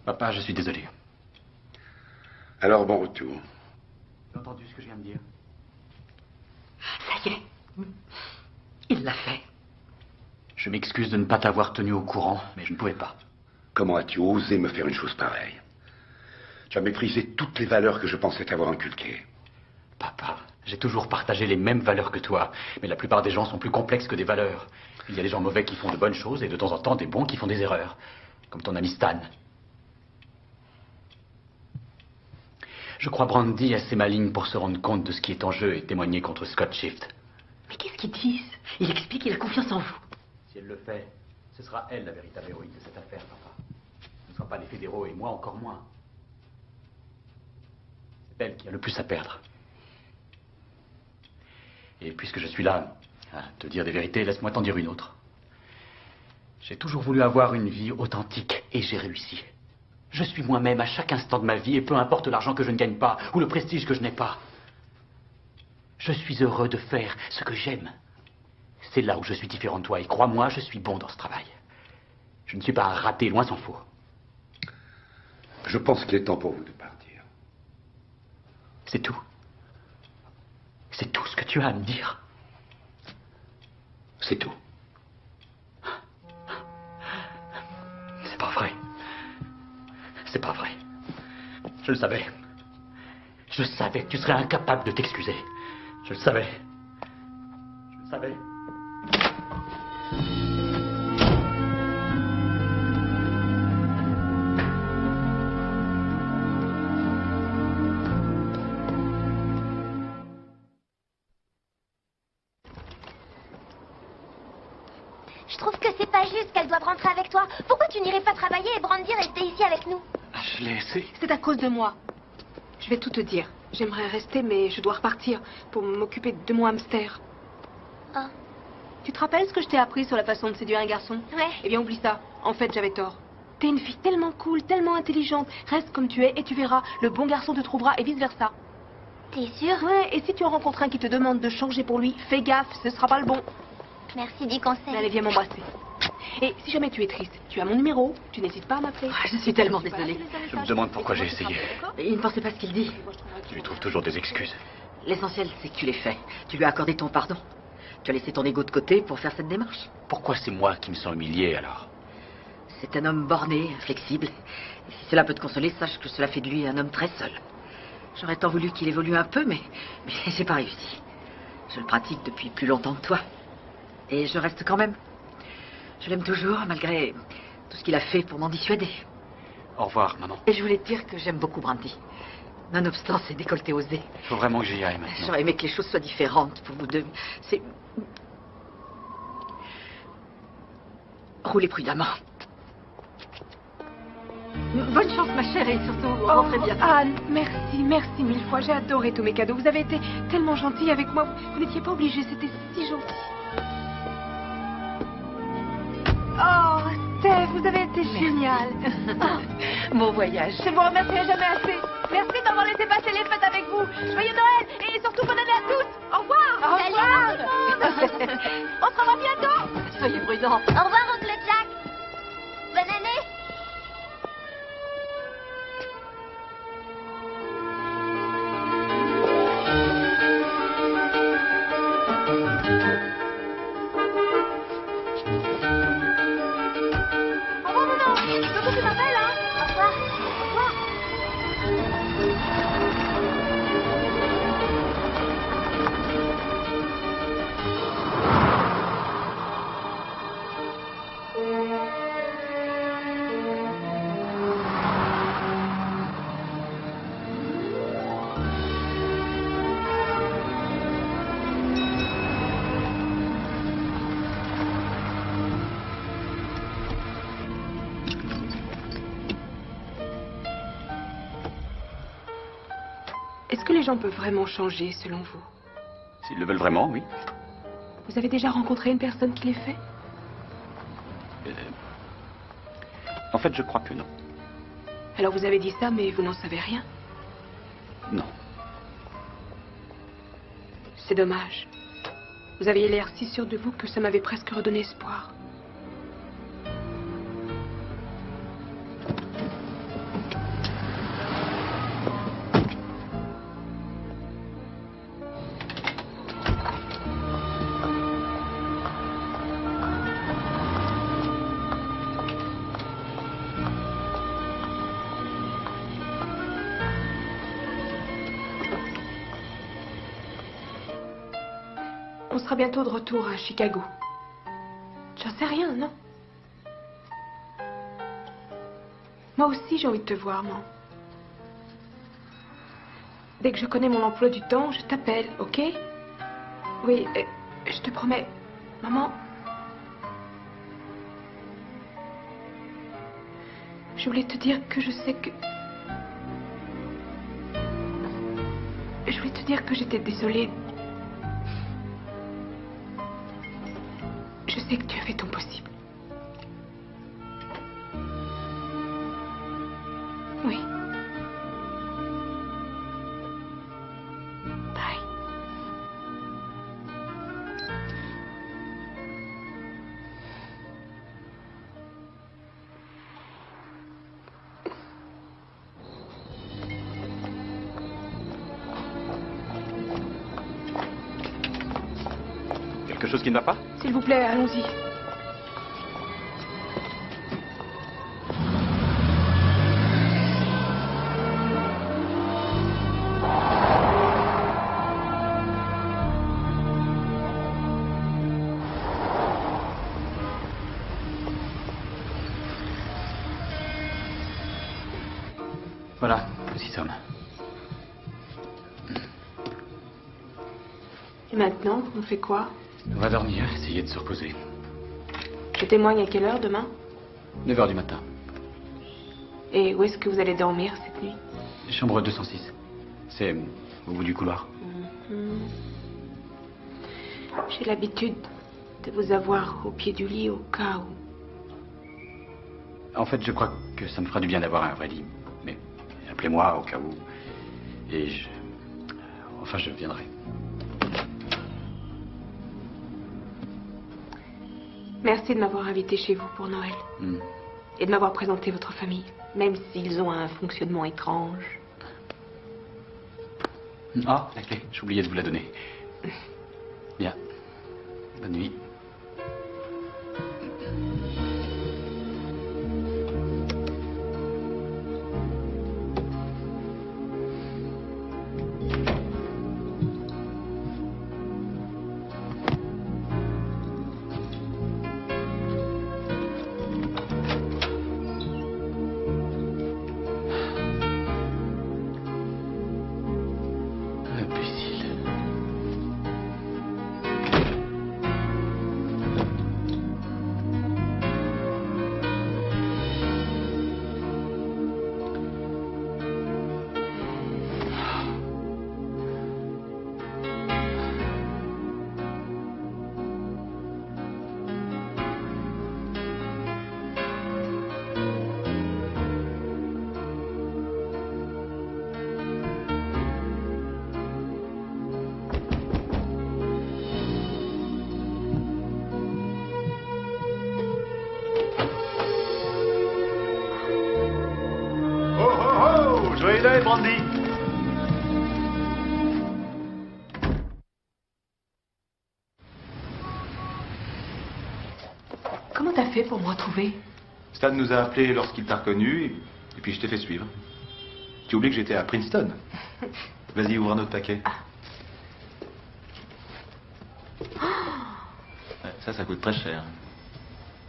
Papa, je suis désolé. Alors, bon retour. J'ai entendu ce que je viens de dire. Ça y est. Il l'a fait. Je m'excuse de ne pas t'avoir tenu au courant, mais je ne pouvais pas. Comment as-tu osé me faire une chose pareille? Tu as méprisé toutes les valeurs que je pensais t'avoir inculquées. Papa, j'ai toujours partagé les mêmes valeurs que toi, mais la plupart des gens sont plus complexes que des valeurs. Il y a des gens mauvais qui font de bonnes choses et de temps en temps des bons qui font des erreurs. Comme ton ami Stan. Je crois Brandy assez maligne pour se rendre compte de ce qui est en jeu et témoigner contre Scott Shift. Mais qu'est-ce qu'ils disent? Il explique qu'il a confiance en vous. Si elle le fait, ce sera elle la véritable héroïne de cette affaire, papa. Ce ne sera pas les fédéraux et moi encore moins. C'est elle qui a le plus à perdre. Et puisque je suis là à te dire des vérités, laisse-moi t'en dire une autre. J'ai toujours voulu avoir une vie authentique et j'ai réussi. Je suis moi-même à chaque instant de ma vie et peu importe l'argent que je ne gagne pas ou le prestige que je n'ai pas. Je suis heureux de faire ce que j'aime. C'est là où je suis différent de toi et crois-moi, je suis bon dans ce travail. Je ne suis pas un raté, loin s'en faut. Je pense qu'il est temps pour vous de partir. C'est tout. C'est tout ce que tu as à me dire. C'est tout. C'est pas vrai. C'est pas vrai. Je le savais. Je savais que tu serais incapable de t'excuser. Je le savais. Je le savais. Je trouve que c'est pas juste qu'elle doive rentrer avec toi. Pourquoi tu n'irais pas travailler et Brandy rester ici avec nous? Je l'ai essayé. C'est à cause de moi. Je vais tout te dire. J'aimerais rester, mais je dois repartir pour m'occuper de mon hamster. Ah. Tu te rappelles ce que je t'ai appris sur la façon de séduire un garçon? Ouais. Eh bien, oublie ça. En fait, j'avais tort. T'es une fille tellement cool, tellement intelligente. Reste comme tu es et tu verras. Le bon garçon te trouvera et vice-versa. T'es sûre? Ouais, et si tu en rencontres un qui te demande de changer pour lui, fais gaffe, ce sera pas le bon. Merci du conseil. Allez, viens m'embrasser. Et si jamais tu es triste, tu as mon numéro, tu n'hésites pas à m'appeler. Je suis tellement désolée. Je me demande pourquoi j'ai essayé. Il ne pensait pas ce qu'il dit. Tu lui trouves toujours des excuses. L'essentiel, c'est que tu l'aies fait. Tu lui as accordé ton pardon. Tu as laissé ton ego de côté pour faire cette démarche. Pourquoi c'est moi qui me sens humilié alors? C'est un homme borné, inflexible. Et si cela peut te consoler, sache que cela fait de lui un homme très seul. J'aurais tant voulu qu'il évolue un peu, mais j'ai pas réussi. Je le pratique depuis plus longtemps que toi. Et je reste quand même. Je l'aime toujours, malgré tout ce qu'il a fait pour m'en dissuader. Au revoir, maman. Et je voulais te dire que j'aime beaucoup Brandy. Nonobstant ses décolletés osés. Faut vraiment que j'y aille maintenant. J'aurais aimé que les choses soient différentes pour vous deux. C'est... Roulez prudemment. Bonne chance, ma chère, et surtout, rentrez bien. Anne, merci, merci mille fois. J'ai adoré tous mes cadeaux. Vous avez été tellement gentille avec moi. Vous n'étiez pas obligée, c'était si gentil. Oh, Steph, vous avez été génial. Bon voyage. Je ne vous remercierai jamais assez. Merci d'avoir laissé passer les fêtes avec vous. Joyeux Noël et surtout bonne année à tous. Au revoir. Au revoir. On se revoit bientôt. Soyez prudents. Au revoir, oncle Jack. Bonne année. Au revoir, maman. C'est vous qui m'appelle, hein. Au revoir. Au revoir. Est-ce que les gens peuvent vraiment changer, selon vous? S'ils le veulent vraiment, oui. Vous avez déjà rencontré une personne qui l'ait fait? En fait, je crois que non. Alors vous avez dit ça, mais vous n'en savez rien. Non. C'est dommage. Vous aviez l'air si sûr de vous que ça m'avait presque redonné espoir. On sera bientôt de retour à Chicago. J'en sais rien, non? Moi aussi, j'ai envie de te voir, maman. Dès que je connais mon emploi du temps, je t'appelle, ok? Oui, je te promets. Maman. Je voulais te dire que je sais que... Je voulais te dire que j'étais désolée. Je sais que tu as fait ton possible. Oui. Bye. Quelque chose qui ne va pas? S'il vous plaît, allons-y. Voilà, nous y sommes. Et maintenant, on fait quoi? On va dormir, essayer de se reposer. Je témoigne à quelle heure demain? 9h du matin. Et où est-ce que vous allez dormir cette nuit? Chambre 206. C'est au bout du couloir. Mhm. J'ai l'habitude de vous avoir au pied du lit au cas où. En fait, je crois que ça me fera du bien d'avoir un vrai lit. Mais appelez-moi au cas où. Et je... Enfin, je viendrai. Merci de m'avoir invité chez vous pour Noël. Et de m'avoir présenté votre famille, même s'ils ont un fonctionnement étrange. Ah, la clé, j'oubliais de vous la donner. Bien. Bonne nuit. Imbécile. l'œil, Brandy. Comment t'as fait pour me retrouver? Stan nous a appelés lorsqu'il t'a reconnu, et puis je t'ai fait suivre. Tu oublies que j'étais à Princeton. Vas-y, ouvre un autre paquet. Ouais, ça coûte très cher.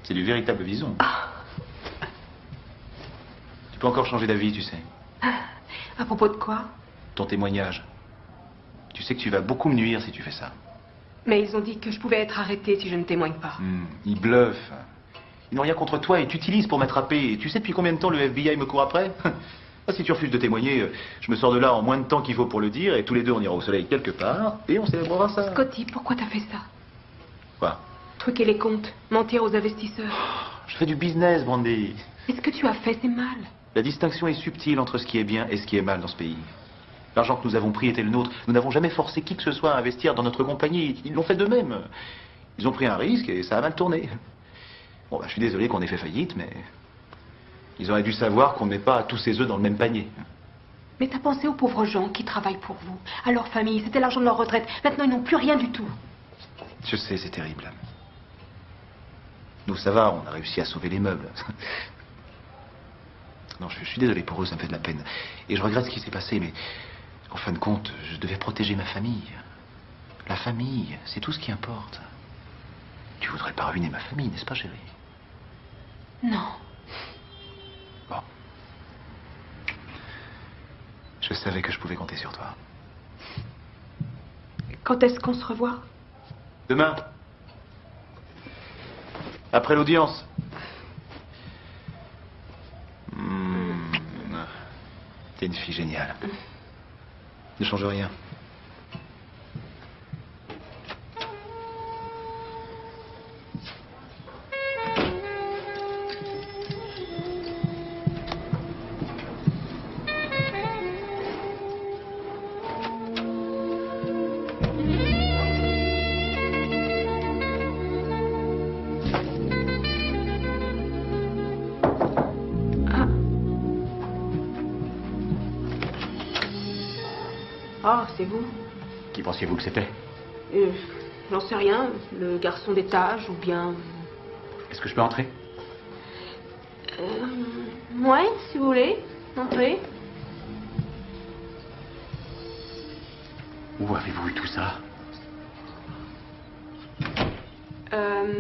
C'est du véritable vison. Tu peux encore changer d'avis, tu sais. À propos de quoi? Ton témoignage. Tu sais que tu vas beaucoup me nuire si tu fais ça. Mais ils ont dit que je pouvais être arrêtée si je ne témoigne pas. Ils bluffent. Ils n'ont rien contre toi et t'utilisent pour m'attraper. Et tu sais depuis combien de temps le FBI me court après? Si tu refuses de témoigner, je me sors de là en moins de temps qu'il faut pour le dire, et tous les deux on ira au soleil quelque part, et on célébrera ça. Scotty, pourquoi t'as fait ça? Quoi? Truquer les comptes, mentir aux investisseurs. Je fais du business, Brandy. Mais ce que tu as fait, c'est mal. La distinction est subtile entre ce qui est bien et ce qui est mal dans ce pays. L'argent que nous avons pris était le nôtre. Nous n'avons jamais forcé qui que ce soit à investir dans notre compagnie. Ils l'ont fait d'eux-mêmes. Ils ont pris un risque et ça a mal tourné. Bon, je suis désolé qu'on ait fait faillite, mais... Ils auraient dû savoir qu'on ne met pas tous ses œufs dans le même panier. Mais t'as pensé aux pauvres gens qui travaillent pour vous, à leur famille, c'était l'argent de leur retraite. Maintenant, ils n'ont plus rien du tout. Je sais, c'est terrible. Nous, ça va, on a réussi à sauver les meubles. Non, je suis désolé pour eux, ça me fait de la peine. Et je regrette ce qui s'est passé, mais en fin de compte, je devais protéger ma famille. La famille, c'est tout ce qui importe. Tu voudrais pas ruiner ma famille, n'est-ce pas, chérie? Non. Bon. Je savais que je pouvais compter sur toi. Quand est-ce qu'on se revoit? Demain. Après l'audience. T'es une fille géniale. Ne change rien. Oh, c'est vous. Qui pensiez-vous que c'était? J'en sais rien. Le garçon d'étage ou bien... Est-ce que je peux entrer? Ouais, si vous voulez. Entrez. Où avez-vous eu tout ça?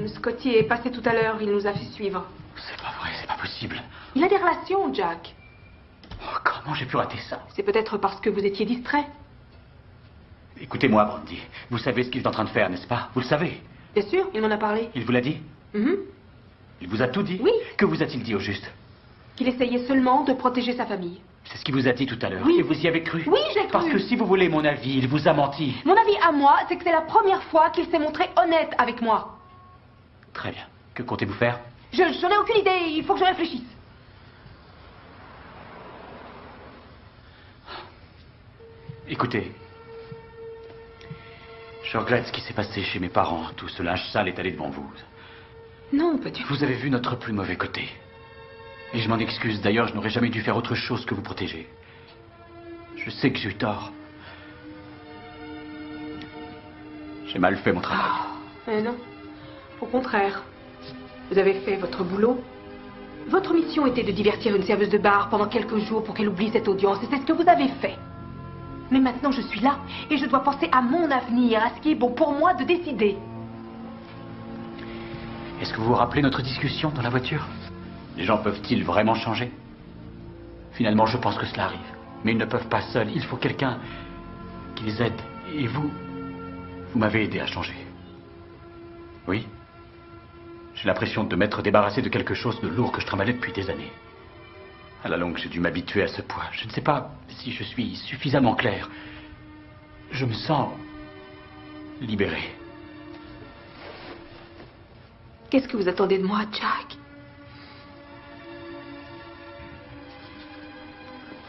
Scotty est passé tout à l'heure. Il nous a fait suivre. C'est pas vrai, c'est pas possible. Il a des relations, Jack. Oh, comment j'ai pu rater ça? C'est peut-être parce que vous étiez distrait. Écoutez-moi, Brandy. Vous savez ce qu'il est en train de faire, n'est-ce pas? Vous le savez. Bien sûr, il m'en a parlé. Il vous l'a dit? Il vous a tout dit? Oui. Que vous a-t-il dit au juste? Qu'il essayait seulement de protéger sa famille. C'est ce qu'il vous a dit tout à l'heure. Oui. Et vous y avez cru? Oui, j'ai cru. Parce que si vous voulez mon avis, il vous a menti. Mon avis à moi, c'est que c'est la première fois qu'il s'est montré honnête avec moi. Très bien. Que comptez-vous faire? J'en ai aucune idée. Il faut que je réfléchisse. Écoutez. Je regrette ce qui s'est passé chez mes parents. Tout ce linge sale est allé devant vous. Non, pas du tout. Vous avez vu notre plus mauvais côté. Et je m'en excuse. D'ailleurs, je n'aurais jamais dû faire autre chose que vous protéger. Je sais que j'ai eu tort. J'ai mal fait mon travail. Mais non. Au contraire. Vous avez fait votre boulot. Votre mission était de divertir une serveuse de bar pendant quelques jours pour qu'elle oublie cette audience. Et c'est ce que vous avez fait. Mais maintenant, je suis là. Et je dois penser à mon avenir, à ce qui est bon pour moi de décider. Est-ce que vous vous rappelez notre discussion dans la voiture? Les gens peuvent-ils vraiment changer? Finalement, je pense que cela arrive. Mais ils ne peuvent pas seuls. Il faut quelqu'un qui les aide. Et vous m'avez aidé à changer. Oui? J'ai l'impression de m'être débarrassé de quelque chose de lourd que je travaillais depuis des années. À la longue, j'ai dû m'habituer à ce poids. Je ne sais pas si je suis suffisamment clair. Je me sens libéré. Qu'est-ce que vous attendez de moi, Jack?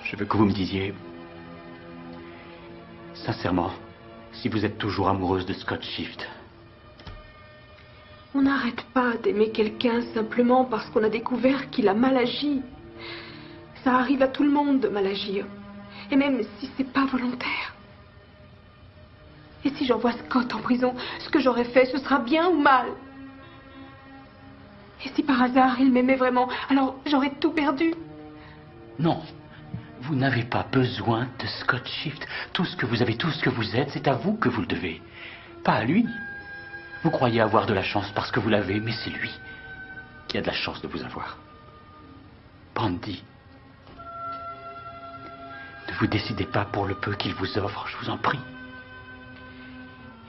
Je veux que vous me disiez, sincèrement, si vous êtes toujours amoureuse de Scott Shift. On n'arrête pas d'aimer quelqu'un simplement parce qu'on a découvert qu'il a mal agi. Ça arrive à tout le monde de mal agir. Et même si c'est pas volontaire. Et si j'envoie Scott en prison, ce que j'aurais fait, ce sera bien ou mal. Et si par hasard il m'aimait vraiment, alors j'aurais tout perdu. Non. Vous n'avez pas besoin de Scott Shift. Tout ce que vous avez, tout ce que vous êtes, c'est à vous que vous le devez. Pas à lui. Vous croyez avoir de la chance parce que vous l'avez, mais c'est lui qui a de la chance de vous avoir. Brandy, ne vous décidez pas pour le peu qu'il vous offre, je vous en prie.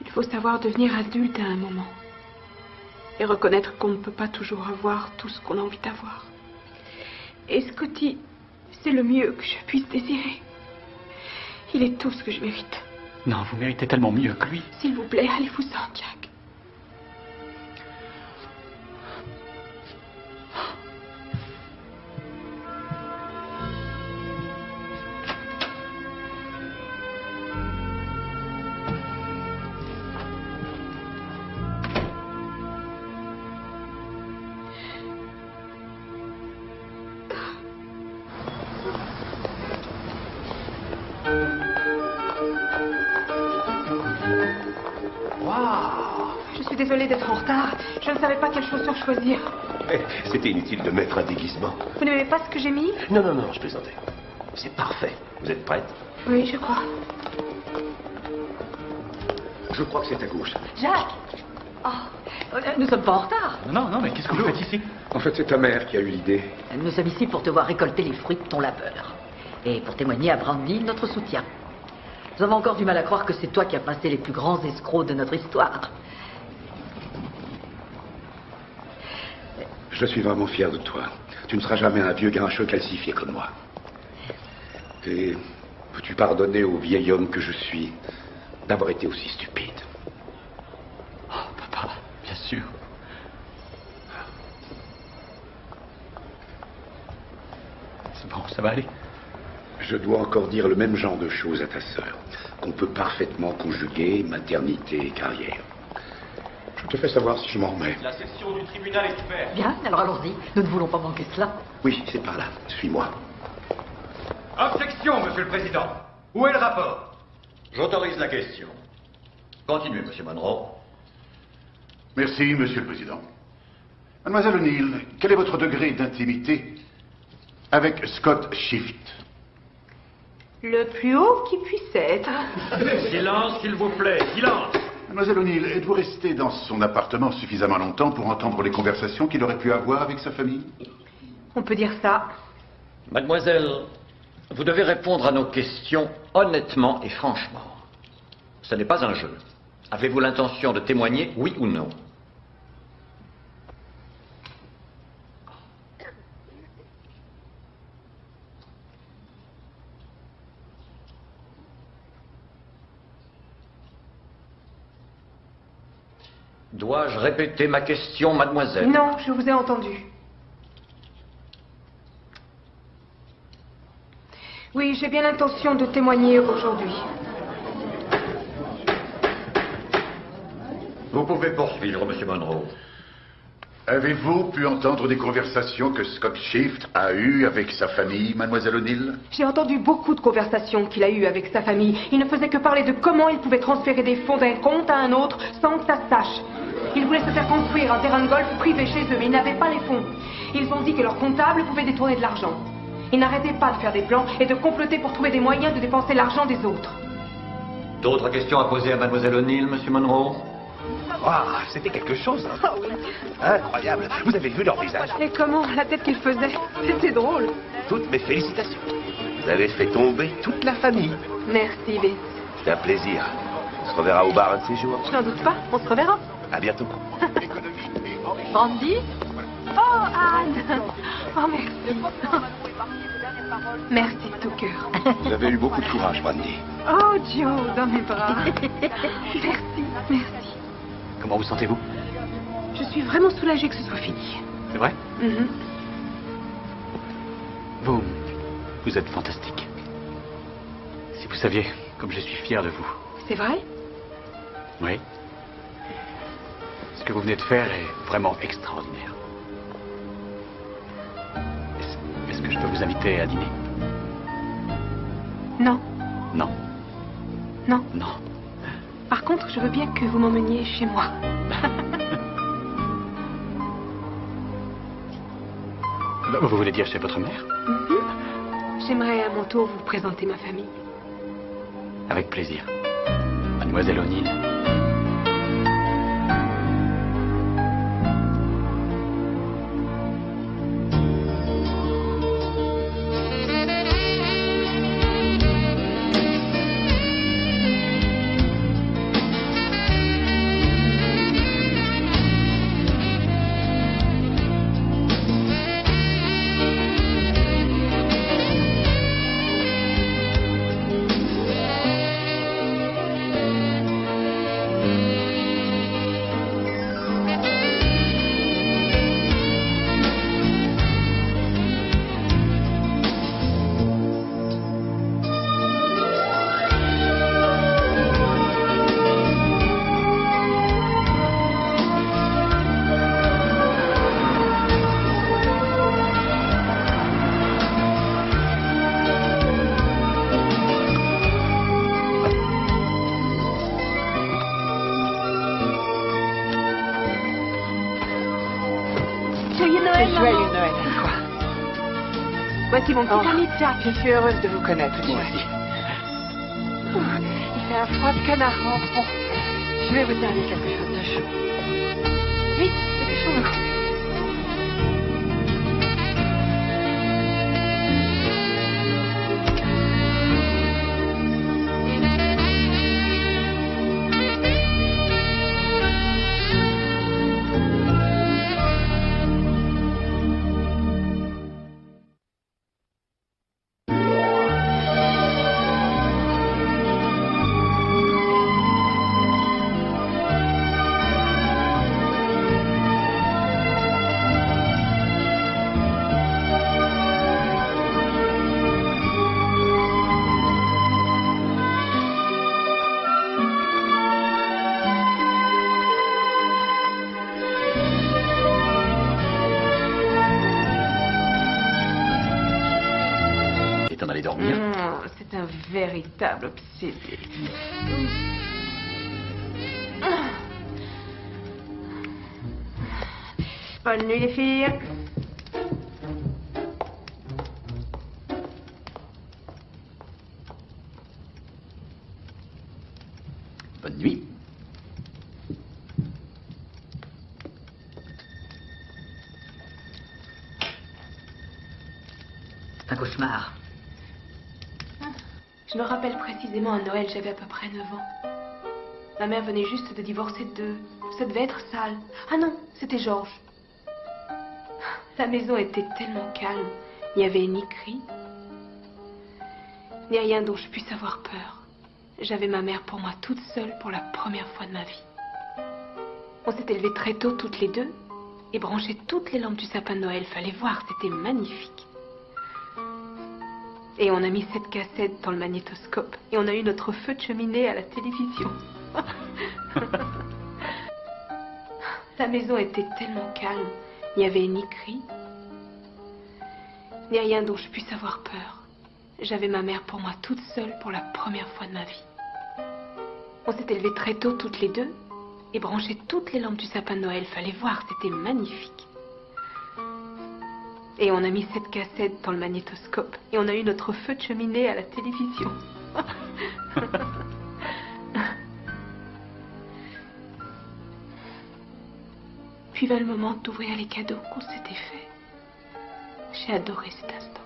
Il faut savoir devenir adulte à un moment. Et reconnaître qu'on ne peut pas toujours avoir tout ce qu'on a envie d'avoir. Et Scotty, c'est le mieux que je puisse désirer. Il est tout ce que je mérite. Non, vous méritez tellement mieux que lui. S'il vous plaît, allez-vous-en, Jack. Je suis désolée d'être en retard. Je ne savais pas quelle chaussure choisir. C'était inutile de mettre un déguisement. Vous n'aimez pas ce que j'ai mis? Non, non, non, je plaisantais. C'est parfait. Vous êtes prête? Oui, je crois. Je crois que c'est à gauche. Jacques! Oh, nous sommes pas en retard. Non, non, mais qu'est-ce que vous faites ici? En fait, c'est ta mère qui a eu l'idée. Nous sommes ici pour te voir récolter les fruits de ton labeur. Et pour témoigner à Brandy notre soutien. Nous avons encore du mal à croire que c'est toi qui as passé les plus grands escrocs de notre histoire. Je suis vraiment fier de toi. Tu ne seras jamais un vieux grincheux calcifié comme moi. Et peux-tu pardonner au vieil homme que je suis d'avoir été aussi stupide? Oh, papa, bien sûr. C'est bon, ça va aller. Je dois encore dire le même genre de choses à ta sœur, qu'on peut parfaitement conjuguer maternité et carrière. Je te fais savoir si je m'en remets. La session du tribunal est ouverte. Bien, alors allons-y. Nous ne voulons pas manquer cela. Oui, c'est par là. Suis-moi. Objection, Monsieur le Président. Où est le rapport? J'autorise la question. Continuez, Monsieur Monroe. Merci, Monsieur le Président. Mademoiselle O'Neill, quel est votre degré d'intimité avec Scott Shift? Le plus haut qui puisse être. Silence, s'il vous plaît, silence. Mademoiselle O'Neill, êtes-vous restée dans son appartement suffisamment longtemps pour entendre les conversations qu'il aurait pu avoir avec sa famille? On peut dire ça. Mademoiselle, vous devez répondre à nos questions honnêtement et franchement. Ce n'est pas un jeu. Avez-vous l'intention de témoigner, oui ou non? Dois-je répéter ma question, mademoiselle? Non, je vous ai entendu. Oui, j'ai bien l'intention de témoigner aujourd'hui. Vous pouvez poursuivre, Monsieur Monroe. Avez-vous pu entendre des conversations que Scott Shift a eues avec sa famille, Mademoiselle O'Neill? J'ai entendu beaucoup de conversations qu'il a eues avec sa famille. Il ne faisait que parler de comment il pouvait transférer des fonds d'un compte à un autre sans que ça se sache. Il voulait se faire construire un terrain de golf privé chez eux, mais ils n'avaient pas les fonds. Ils ont dit que leur comptable pouvait détourner de l'argent. Ils n'arrêtaient pas de faire des plans et de comploter pour trouver des moyens de dépenser l'argent des autres. D'autres questions à poser à Mademoiselle O'Neill, Monsieur Monroe? Ah, c'était quelque chose. Hein. Incroyable. Vous avez vu leur visage? Et comment? La tête qu'il faisait. C'était drôle. Toutes mes félicitations. Vous avez fait tomber toute la famille. Merci, Bess. C'est un plaisir. On se reverra au bar un de ces jours. Je n'en doute pas. On se reverra. À bientôt. Brandy? Oh, Anne. Oh, merci. Merci de tout cœur. Vous avez eu beaucoup de courage, Brandy. Oh, Joe, dans mes bras. Merci, merci. Comment vous sentez-vous? Je suis vraiment soulagée que ce soit fini. C'est vrai? Mhm. Vous êtes fantastique. Si vous saviez comme je suis fier de vous. C'est vrai? Oui. Ce que vous venez de faire est vraiment extraordinaire. Est-ce que je peux vous inviter à dîner? Non. Non. Non. Non. Par contre, je veux bien que vous m'emmeniez chez moi. Vous voulez dire chez votre mère? J'aimerais à mon tour vous présenter ma famille. Avec plaisir. Mademoiselle O'Neill. Joyeux Noël, maman. Joyeux Noël, quoi. Voici mon petit ami Jack. Je suis heureuse de vous connaître. Moi aussi. Il fait un froid de canard. Bon, je vais vous servir quelque chose de chaud. Vite, dépêchons-nous. C'est un véritable obsédé. Bonne nuit les filles. Bonne nuit. Un cauchemar. Je me rappelle précisément à Noël, j'avais à peu près 9 ans. Ma mère venait juste de divorcer de... Ça devait être sale. Ah non, c'était Georges. La maison était tellement calme. Il n'y avait ni cri, ni rien dont je puisse avoir peur. J'avais ma mère pour moi toute seule pour la première fois de ma vie. On s'était levés très tôt toutes les deux et branché toutes les lampes du sapin de Noël. Fallait voir, c'était magnifique. Et on a mis cette cassette dans le magnétoscope. Et on a eu notre feu de cheminée à la télévision. La maison était tellement calme. Il n'y avait ni cri, ni rien dont je puisse avoir peur. J'avais ma mère pour moi toute seule pour la première fois de ma vie. On s'était levés très tôt toutes les deux et branché toutes les lampes du sapin de Noël. Fallait voir, c'était magnifique. Et on a mis cette cassette dans le magnétoscope. Et on a eu notre feu de cheminée à la télévision. Puis vint le moment d'ouvrir les cadeaux qu'on s'était faits. J'ai adoré cet instant.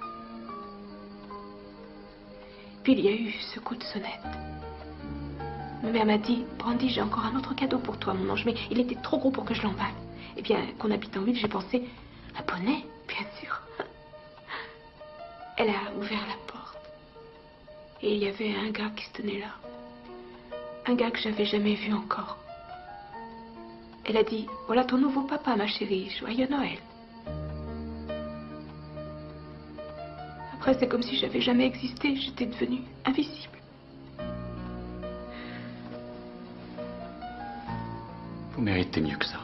Puis il y a eu ce coup de sonnette. Ma mère m'a dit, Brandy, j'ai encore un autre cadeau pour toi, mon ange, mais il était trop gros pour que je l'emballe. Eh bien, qu'on habite en ville, j'ai pensé, un poney, bien sûr. Elle a ouvert la porte. Et il y avait un gars qui se tenait là. Un gars que j'avais jamais vu encore. Elle a dit, voilà ton nouveau papa, ma chérie, joyeux Noël. Après, c'est comme si j'avais jamais existé, j'étais devenue invisible. Vous méritez mieux que ça.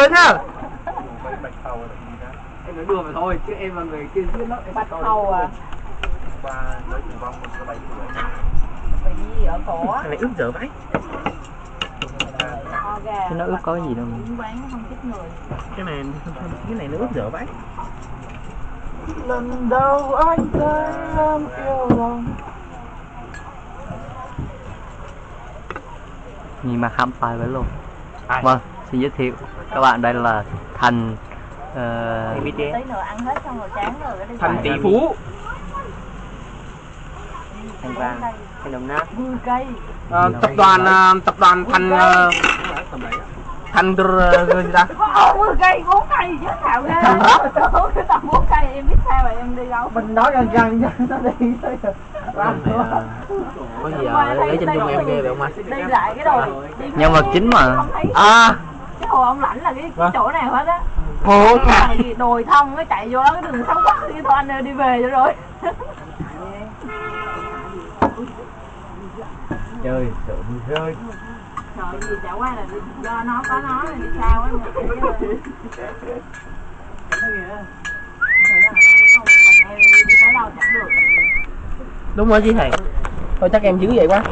chơi nhá. Em nói đùa mà thôi, chứ em là người kia giết nó. Bạch hầu à? Vì ở cổ á. Cái này ướp dở vãi. Chứ nó ướp có cái gì đâu. Cái này nó ướp dở vãi. Lần đầu anh thấy em yêu lòng. Nhìn mà khám phá với luôn. Vâng, xin giới thiệu các bạn, đây là Thành Tí nữa ăn hết xong rồi chán rồi. Thành tỷ phú. Thành vàng, thành đồng nát. 10 cây. Tập đoàn Thành gì ta? 10 cây, 4 cây chứ thảo ghê. Cái tầm 4 cây em biết sao rồi em đi đâu. Mình nói gần nó đi thôi. Có gì lấy chân dung em ghê vậy ông anh? Đi lại cái đồ. Nhân vật chính mà. Cái hồ ông lãnh là cái chỗ nào hết á. Hồ đồi thông mới chạy vô đó, cái đường sống quắc cái thôi anh ơi, đi về cho rồi. Chơi sợ mưa rơi. Trời gì chả qua là do nó có nó thì sao á mà em đi tới đâu chẳng được. Đúng rồi chị thầy. Thôi chắc em dữ vậy quá.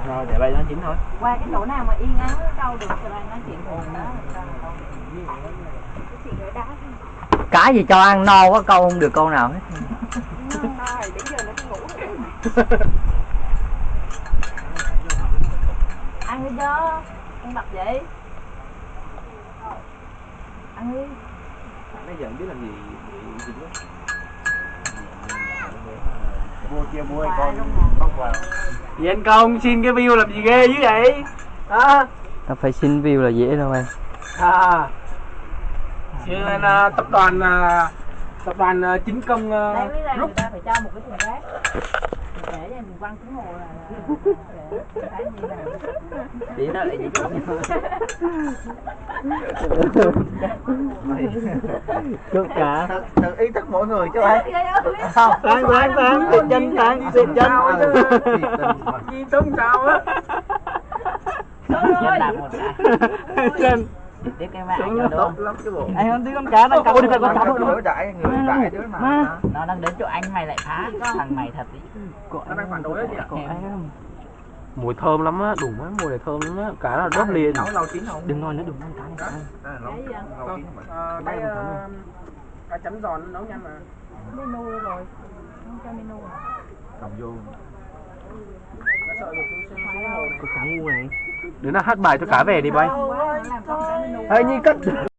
Rồi để bay nó chín thôi. Qua cái chỗ nào mà yên ắng câu được cho anh nói chuyện cùng đó. Cái gì cho ăn no quá câu không được câu nào hết. Đến giờ nó ngủ rồi. Ăn đi cho. Ăn bập vậy. Ăn đi. Bây giờ không biết làm gì nữa. Mua con. Thì anh công xin cái view làm gì ghê dữ vậy? Hả? Ta phải xin view là dễ đâu anh. Chứ tập đoàn chính công Group. Người ta phải cho một cái thùng rác. Để cho mình quăng xuống hồ là cái gì này. Tí nó lại gì Chút cả. Tự ý thức mỗi người chứ anh. Không, khoan, chân chân. Chi tốn sao á. Chân đạp một cái. Chân. Tiếp cái mạng cho đúng lắm chứ bộ. Anh không tí con cá nó cầm. Con cá đứa đại đứa mà. Nó đang đến chỗ anh mày lại phá thằng mày thật ý. Nó đang phản đối á chị. Mùi thơm lắm á, đủ má, mùi này thơm lắm á, cá là đốt liền. Nấu lâu chín không? Đừng nói nữa, đừng ăn cá này. Cái cá chấm giòn nấu nhanh mà. Menu rồi. Không cho menu. Cầm vô. Có cá ngu này. Đứa nào hát bài cho cá về đi bay. Hơi như cất.